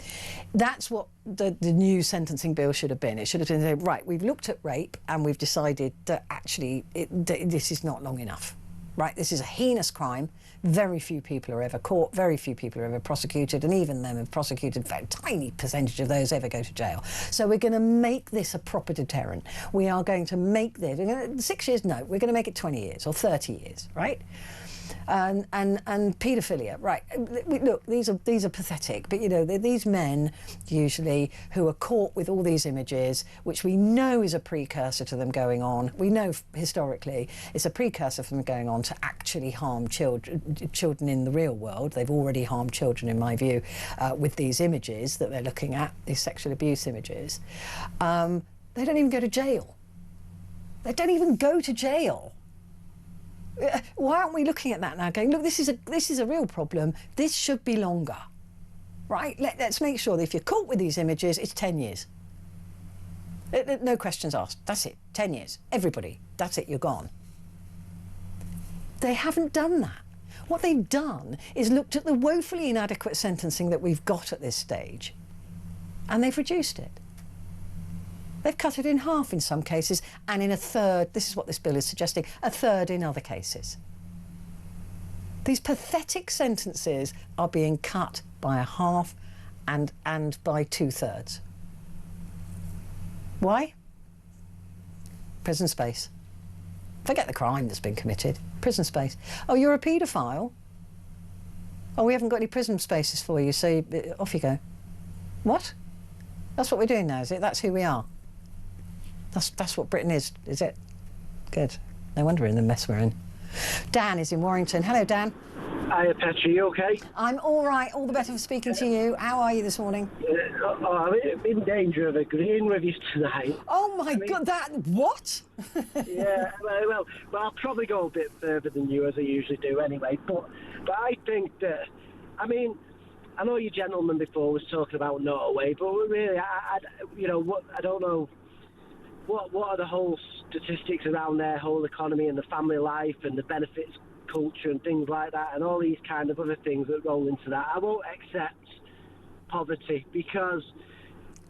That's what the new sentencing bill should have been. It should have been, right, we've looked at rape and we've decided that actually this is not long enough, right? This is a heinous crime. Very few people are ever caught, very few people are ever prosecuted, and even them have prosecuted, a tiny percentage of those ever go to jail. So we're going to make this a proper deterrent. We are going to make this, 6 years, no, we're going to make it 20 years or 30 years, right? And paedophilia, right? Look, these are pathetic, but you know, these men usually who are caught with all these images, which we know is a precursor to them going on. We know historically it's a precursor for them going on to actually harm children in the real world. They've already harmed children, in my view, with these images that they're looking at, these sexual abuse images. They don't even go to jail. They don't even go to jail. Why aren't we looking at that now, going, look, this is a real problem. This should be longer, right? Let's make sure that if you're caught with these images, it's 10 years. No questions asked. That's it. 10 years. Everybody. That's it. You're gone. They haven't done that. What they've done is looked at the woefully inadequate sentencing that we've got at this stage, and they've reduced it. They've cut it in half in some cases, and in a third, this is what this bill is suggesting, a third in other cases. These pathetic sentences are being cut by a half and by 2/3. Why? Prison space. Forget the crime that's been committed. Prison space. Oh, you're a paedophile? Oh, we haven't got any prison spaces for you, so off you go. What? That's what we're doing now, is it? That's who we are. That's what Britain is it? Good. No wonder we're in the mess we're in. Dan is in Warrington. Hello, Dan. Hiya, Petrie, you okay? I'm all right. All the better for speaking to you. How are you this morning? I'm in danger of agreeing with you tonight. Oh, my God, what? Yeah, well, I'll probably go a bit further than you, as I usually do anyway. But I think that, I mean, I know your gentleman before was talking about Norway, but really, I don't know. What are the whole statistics around their whole economy and the family life and the benefits culture and things like that, and all these kind of other things that roll into that. I won't accept poverty, because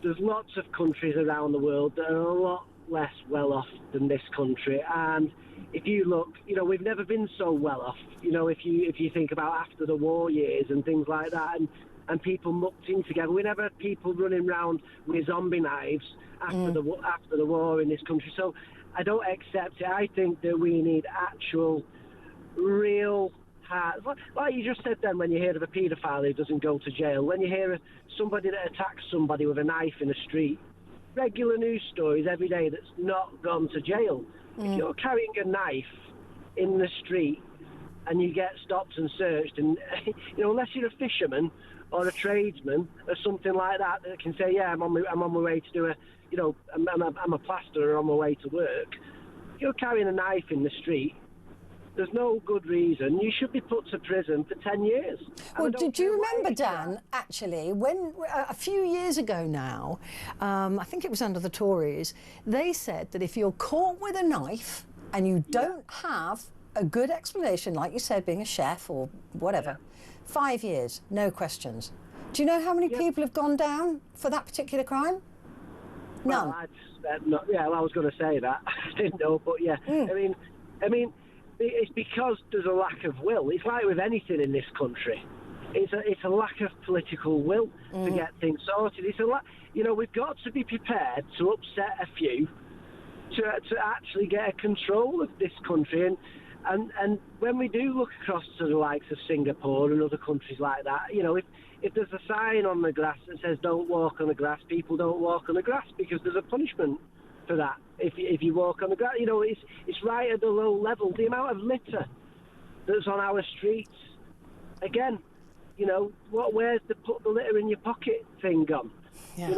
there's lots of countries around the world that are a lot less well off than this country, and if you look, we've never been so well off. If you think about after the war years and things like that, and people mucked in together. We never had people running around with zombie knives after the war in this country. So I don't accept it. I think that we need actual, real hard. Like you just said then, when you hear of a paedophile who doesn't go to jail, when you hear of somebody that attacks somebody with a knife in the street, regular news stories every day that's not gone to jail. If you're carrying a knife in the street and you get stopped and searched, and unless you're a fisherman or a tradesman or something like that can say, yeah, I'm on my way to do I'm a plasterer on my way to work. If you're carrying a knife in the street, there's no good reason. You should be put to prison for 10 years. Well, did you remember, Dan, actually, when a few years ago now, I think it was under the Tories, they said that if you're caught with a knife and you don't have a good explanation, like you said, being a chef or whatever, 5 years, no questions. Do you know how many people have gone down for that particular crime? None. Well, I was going to say that. I didn't know, but yeah. I mean, it's because there's a lack of will. It's like with anything in this country. It's a lack of political will to get things sorted. We've got to be prepared to upset a few to actually get a control of this country. And when we do look across to the likes of Singapore and other countries like that, if there's a sign on the grass that says "Don't walk on the grass," people don't walk on the grass because there's a punishment for that. If you walk on the grass, it's right at the low level. The amount of litter that's on our streets, again, where's the put the litter in your pocket thing gone? Yeah.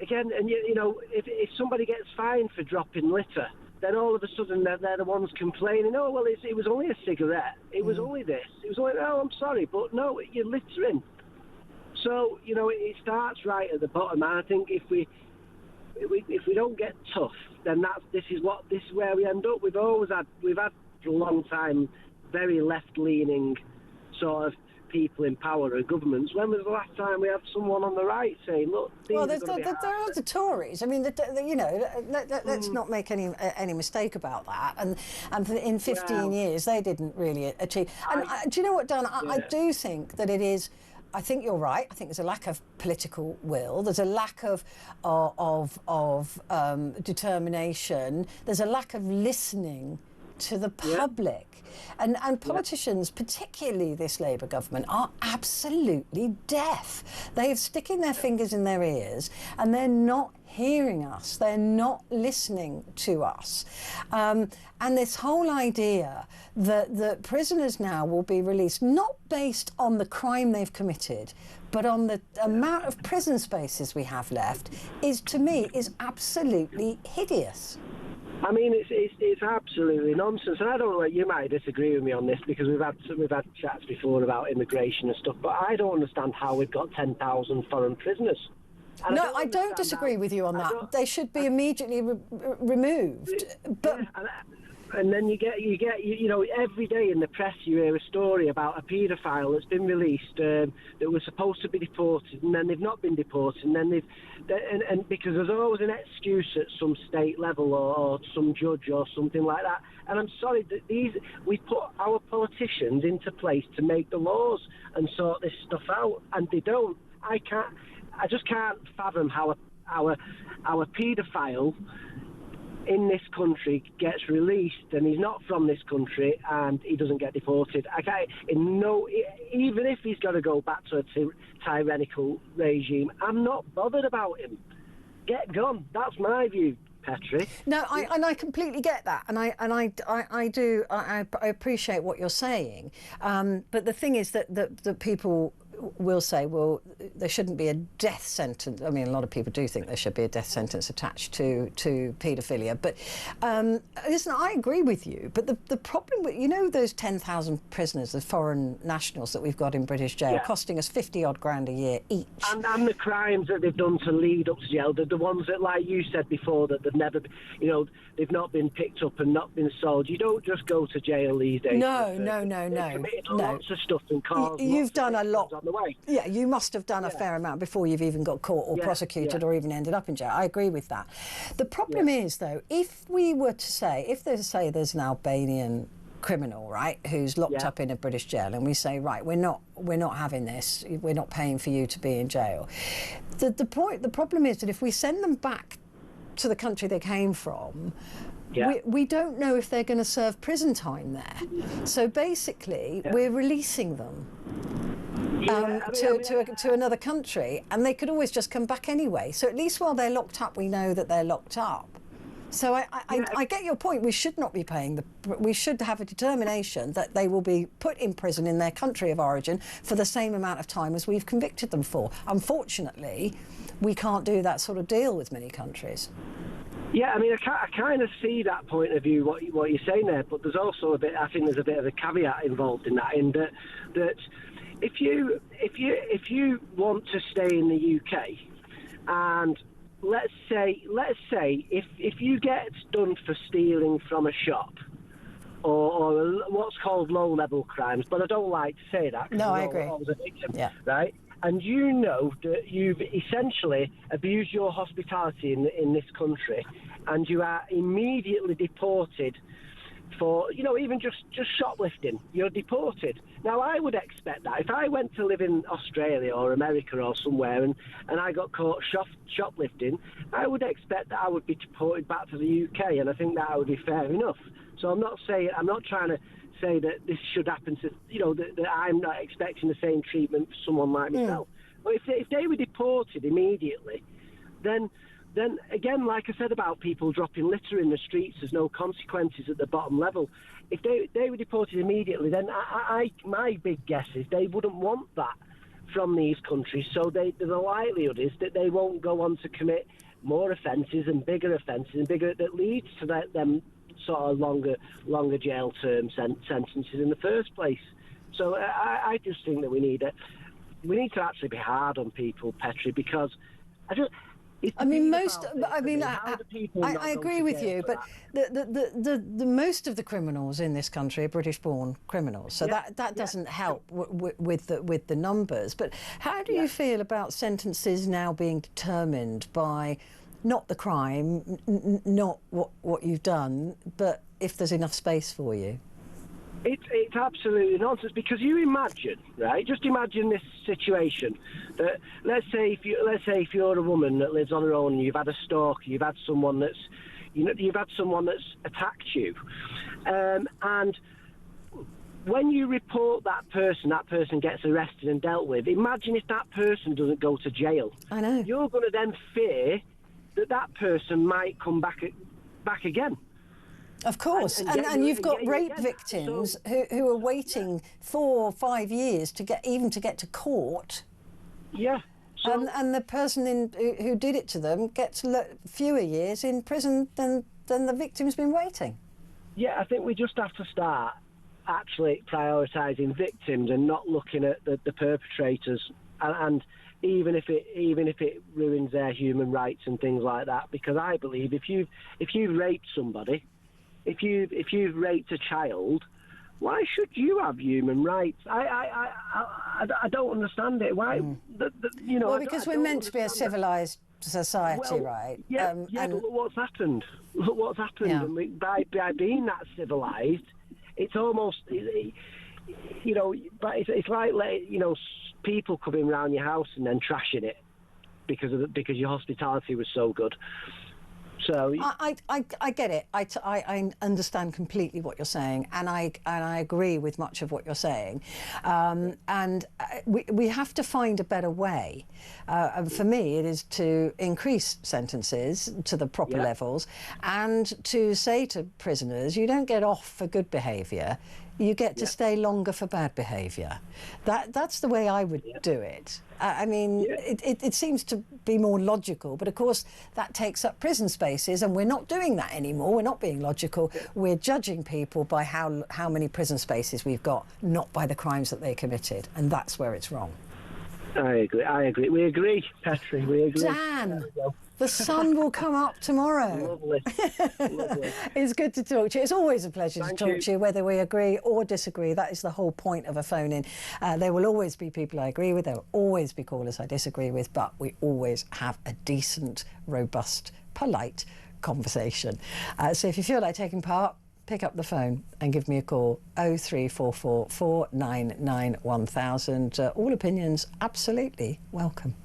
Again, and if somebody gets fined for dropping litter, then all of a sudden they're the ones complaining. Oh, well, it was only a cigarette. It was only this. It was only, oh, I'm sorry, but no, you're littering. So, it starts right at the bottom. And I think if we don't get tough, then this is where we end up. We've had for a long time very left-leaning sort of people in power and governments. When was the last time we had someone on the right saying, look, there are the Tories. I mean, let's not make any mistake about that. And in 15 years, they didn't really achieve. And do you know what, Dan? I do think that it is. I think you're right. I think there's a lack of political will. There's a lack of determination. There's a lack of listening to the public. And politicians, particularly this Labour government, are absolutely deaf. They're sticking their fingers in their ears and they're not hearing us. They're not listening to us. And this whole idea that prisoners now will be released not based on the crime they've committed, but on the amount of prison spaces we have left to me is absolutely hideous. I mean, it's absolutely nonsense, and I don't know. You might disagree with me on this because we've had chats before about immigration and stuff, but I don't understand how we've got 10,000 foreign prisoners. And no, I don't disagree with you on that. They should be immediately removed. But And then you know, every day in the press you hear a story about a paedophile that's been released that was supposed to be deported, and then they've not been deported, and then and because there's always an excuse at some state level or some judge or something like that. And I'm sorry that we put our politicians into place to make the laws and sort this stuff out, and they don't. I just can't fathom how our paedophile in this country gets released and he's not from this country and he doesn't get deported. Even if he's got to go back to a tyrannical regime, I'm not bothered about him. Get gone. That's my view, Petrie. No, I completely get that, and I appreciate what you're saying. But the thing is that people will say, well, there shouldn't be a death sentence. I mean, a lot of people do think there should be a death sentence attached to paedophilia. But listen, I agree with you. But the problem with, you know, those 10,000 prisoners, the foreign nationals that we've got in British jail, costing us 50-odd grand a year each. And the crimes that they've done to lead up to jail, the ones that, like you said before, that they've never, you know, they've not been picked up and not been sold. You don't just go to jail these days. No. Lots of stuff and caused. You've done a lot. On the way. Yeah, you must have done a fair amount before you've even got caught or prosecuted or even ended up in jail. I agree with that. The problem is, though, if we were to say, if there's an Albanian criminal, right, who's locked up in a British jail, and we say, right, we're not having this, we're not paying for you to be in jail. The problem is that if we send them back to the country they came from, we don't know if they're going to serve prison time there. So basically, we're releasing them to another country, and they could always just come back anyway. So at least while they're locked up, we know that they're locked up. So I get your point. We should not be paying we should have a determination that they will be put in prison in their country of origin for the same amount of time as we've convicted them for. Unfortunately, we can't do that sort of deal with many countries. Yeah, I mean, I kind of see that point of view, what you're saying there, but there's also I think there's a bit of a caveat involved in that, in that if you want to stay in the UK, and let's say if you get done for stealing from a shop, or what's called low-level crimes, but I don't like to say that. No, I agree. Always a victim, right? And you know that you've essentially abused your hospitality in this country, and you are immediately deported for, you know, even just shoplifting. You're deported. Now, I would expect that. If I went to live in Australia or America or somewhere and I got caught shoplifting, I would expect that I would be deported back to the UK, and I think that would be fair enough. So I'm not trying to say that this should happen to, you know, that I'm not expecting the same treatment for someone like myself. But if they were deported immediately, then again, like I said about people dropping litter in the streets, there's no consequences at the bottom level. If they were deported immediately, then my big guess is they wouldn't want that from these countries. So the likelihood is that they won't go on to commit more offences and bigger that leads to them sort of longer jail term sentences in the first place. So I just think that we need to actually be hard on people, Petrie, because I agree with you, but the most of the criminals in this country are British-born criminals, so that doesn't help with the numbers. But how do you feel about sentences now being determined by not the crime, not what you've done, but if there's enough space for you? It's absolutely nonsense, because you imagine, right? Just imagine this situation that let's say if you're a woman that lives on her own and you've had a stalker, you've had someone that's attacked you, and when you report that person gets arrested and dealt with. Imagine if that person doesn't go to jail. I know. You're going to then fear that person might come back again. Of course, and you've got rape victims who are waiting 4 or 5 years to get to court. Yeah. So, and the person who did it to them gets fewer years in prison than the victim's been waiting. Yeah, I think we just have to start actually prioritising victims and not looking at the perpetrators, and even if it ruins their human rights and things like that. Because I believe if you've raped somebody, if you've raped a child, why should you have human rights? I don't understand it. Why? Well, because we're meant to be a civilised society, right? Yeah, but look what's happened. Look what's happened. Yeah. And by being that civilised, it's almost, but it's like people coming round your house and then trashing it because your hospitality was so good. So I get it. I understand completely what you're saying, and I agree with much of what you're saying. And we have to find a better way. For me, it is to increase sentences to the proper levels, and to say to prisoners, you don't get off for good behaviour. You get to stay longer for bad behaviour. That's the way I would do it. I mean, it seems to be more logical, but of course that takes up prison spaces, and we're not doing that anymore. We're not being logical. We're judging people by how many prison spaces we've got, not by the crimes that they committed, and that's where it's wrong. I agree. We agree, Petrie. We agree. Dan, the sun will come up tomorrow. Lovely. It's good to talk to you. It's always a pleasure to talk to you, whether we agree or disagree. That is the whole point of a phone-in. There will always be people I agree with. There will always be callers I disagree with, but we always have a decent, robust, polite conversation. So if you feel like taking part, pick up the phone and give me a call. 0344 499 1000. All opinions absolutely welcome.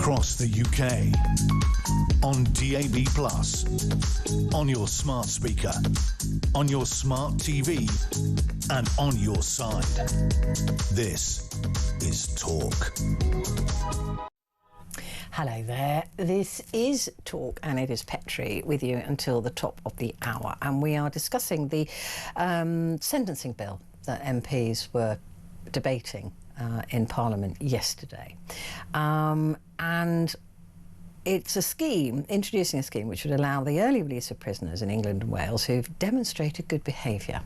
across the UK, on DAB+, on your smart speaker, on your smart TV, and on your side. This is Talk. Hello there, this is Talk and it is Petrie with you until the top of the hour, and we are discussing the sentencing bill that MPs were debating in Parliament yesterday. And it's a scheme, introducing a scheme which would allow the early release of prisoners in England and Wales who've demonstrated good behaviour.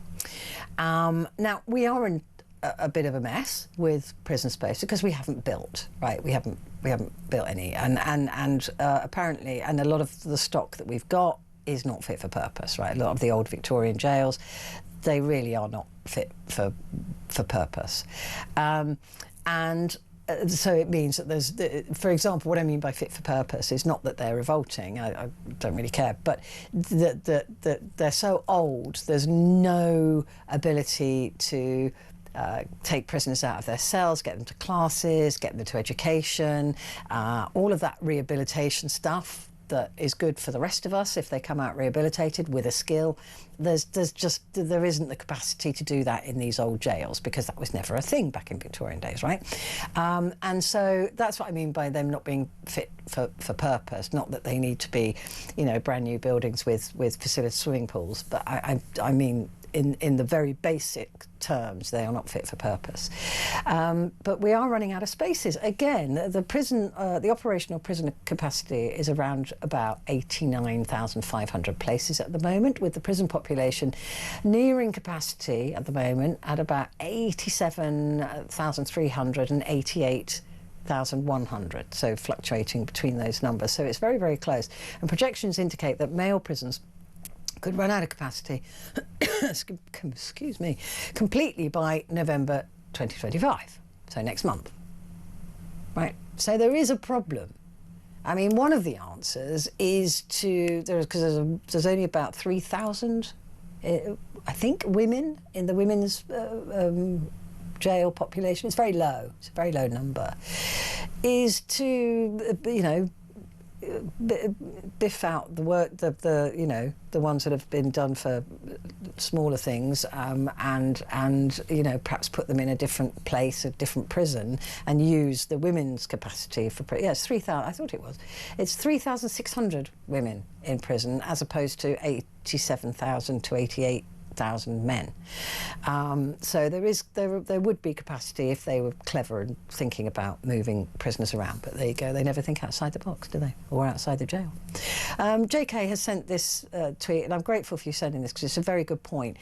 Now, we are in a bit of a mess with prison space because we haven't built, right? We haven't built any, and apparently, and a lot of the stock that we've got is not fit for purpose, right? A lot of the old Victorian jails, they really are not fit for purpose, so it means that there's, for example, what I mean by fit for purpose is not that they're revolting, I don't really care, but that they're so old, there's no ability to take prisoners out of their cells, get them to classes, get them to education, all of that rehabilitation stuff that is good for the rest of us if they come out rehabilitated with a skill. There isn't the capacity to do that in these old jails because that was never a thing back in Victorian days, right? And so that's what I mean by them not being fit for purpose. Not that they need to be, brand new buildings with facility swimming pools, but I mean in the very basic terms, they are not fit for purpose. But we are running out of spaces. Again, the operational prison capacity is around about 89,500 places at the moment, with the prison population nearing capacity at the moment at about 87,300 and 88,100, so fluctuating between those numbers. So it's very, very close. And projections indicate that male prisons could run out of capacity, excuse me, completely by November 2025, so next month. Right, so there is a problem. I mean, one of the answers is because there's only about 3,000, I think, women in the women's jail population. It's very low. It's a very low number. Is to, biff out the work, the ones that have been done for smaller things, and perhaps put them in a different place, a different prison, and use the women's capacity for it's 3,000. I thought it was. It's 3,600 women in prison as opposed to 87,000 to 88,000 men. So there would be capacity if they were clever and thinking about moving prisoners around. But there you go, they never think outside the box, do they? Or outside the jail. JK has sent this tweet, and I'm grateful for you sending this because it's a very good point.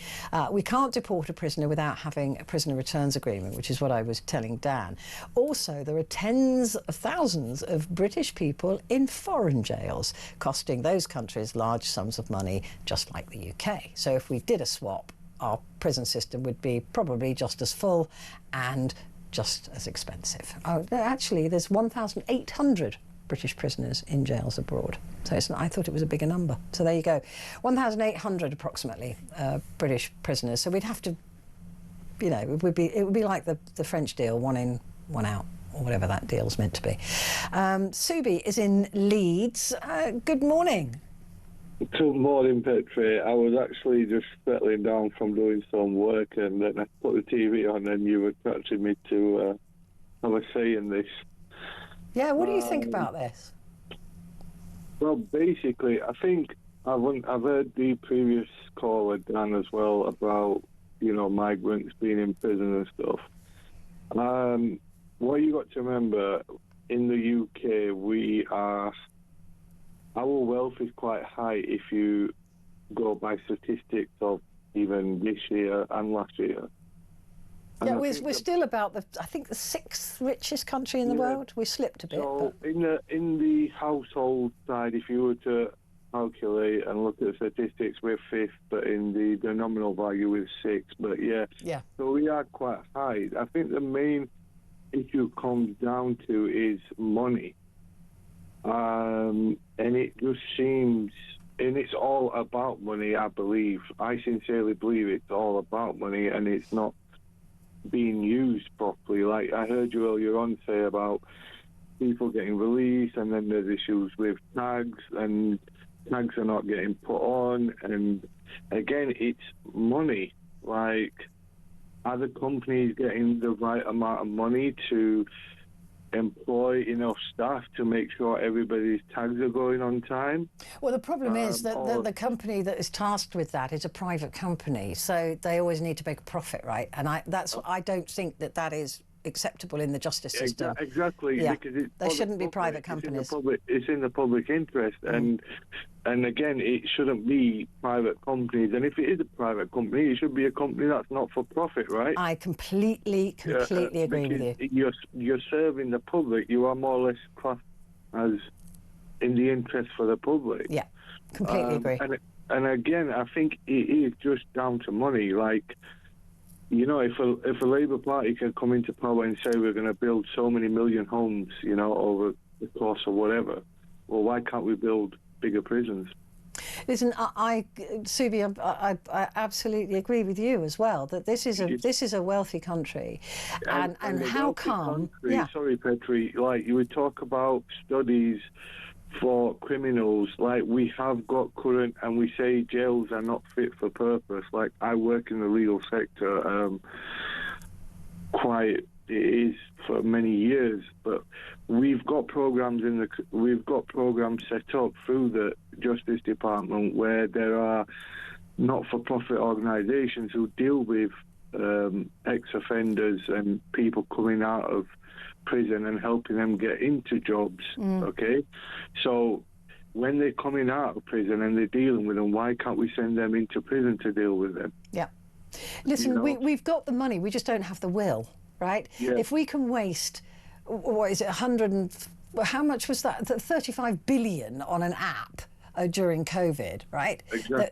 We can't deport a prisoner without having a prisoner returns agreement, which is what I was telling Dan. Also, there are tens of thousands of British people in foreign jails, costing those countries large sums of money, just like the UK. So if we did a swap, our prison system would be probably just as full and just as expensive. Oh, actually, there's 1,800 British prisoners in jails abroad. So I thought it was a bigger number. So there you go, 1,800 approximately British prisoners. So we'd have to, it would be like the French deal, one in, one out, or whatever that deal's meant to be. Subi is in Leeds. Good morning. Good morning, Petrie. I was actually just settling down from doing some work, and then I put the TV on, and you were attracting me to have a say in this. Yeah, what do you think about this? Well, basically, I think I've heard the previous caller, Dan, as well, about, migrants being in prison and stuff. What you got to remember, in the UK, our wealth is quite high if you go by statistics of even this year and last year. Yeah, we're still about the 6th richest country in the world. We slipped a bit. So in the household side, if you were to calculate and look at the statistics, we're 5th, but in the nominal value we're 6th. But yeah, so we are quite high. I think the main issue comes down to is money. And it just seems, and it's all about money, I believe. I sincerely believe it's all about money, and it's not being used properly. Like I heard you earlier on say about people getting released, and then there's issues with tags, and tags are not getting put on. And again, it's money. Like, are the companies getting the right amount of money to employ enough staff to make sure everybody's tags are going on time? Well, the problem is that the company that is tasked with that is a private company, so they always need to make a profit, right? And I don't think that is acceptable in the justice system. Exactly. Yeah. Because They shouldn't be private companies. It's in the public interest, and again, it shouldn't be private companies. And if it is a private company, it should be a company that's not for profit, right? I completely agree with you. You're serving the public. You are more or less classed as in the interest for the public. Yeah, completely agree. And again, I think it is just down to money. Like, you know, if a Labour Party can come into power and say we're going to build so many million homes, you know, over the course of whatever, well, why can't we build bigger prisons? Listen, Subi, I absolutely agree with you as well that this is a wealthy country, and how come? Yeah. Sorry, Petrie. Like, you would talk about studies for criminals, like we have got current, and we say jails are not fit for purpose. Like, I work in the legal sector, it is for many years, but we've got programs set up through the Justice Department where there are not-for-profit organisations who deal with ex-offenders and people coming out of prison and helping them get into jobs. Okay, so when they're coming out of prison and they're dealing with them, why can't we send them into prison to deal with them? Yeah. Listen, you know? we've got the money, we just don't have the will, right? Yeah. If we can waste, what is it, how much was that? 35 billion on an app during COVID, right? Exactly.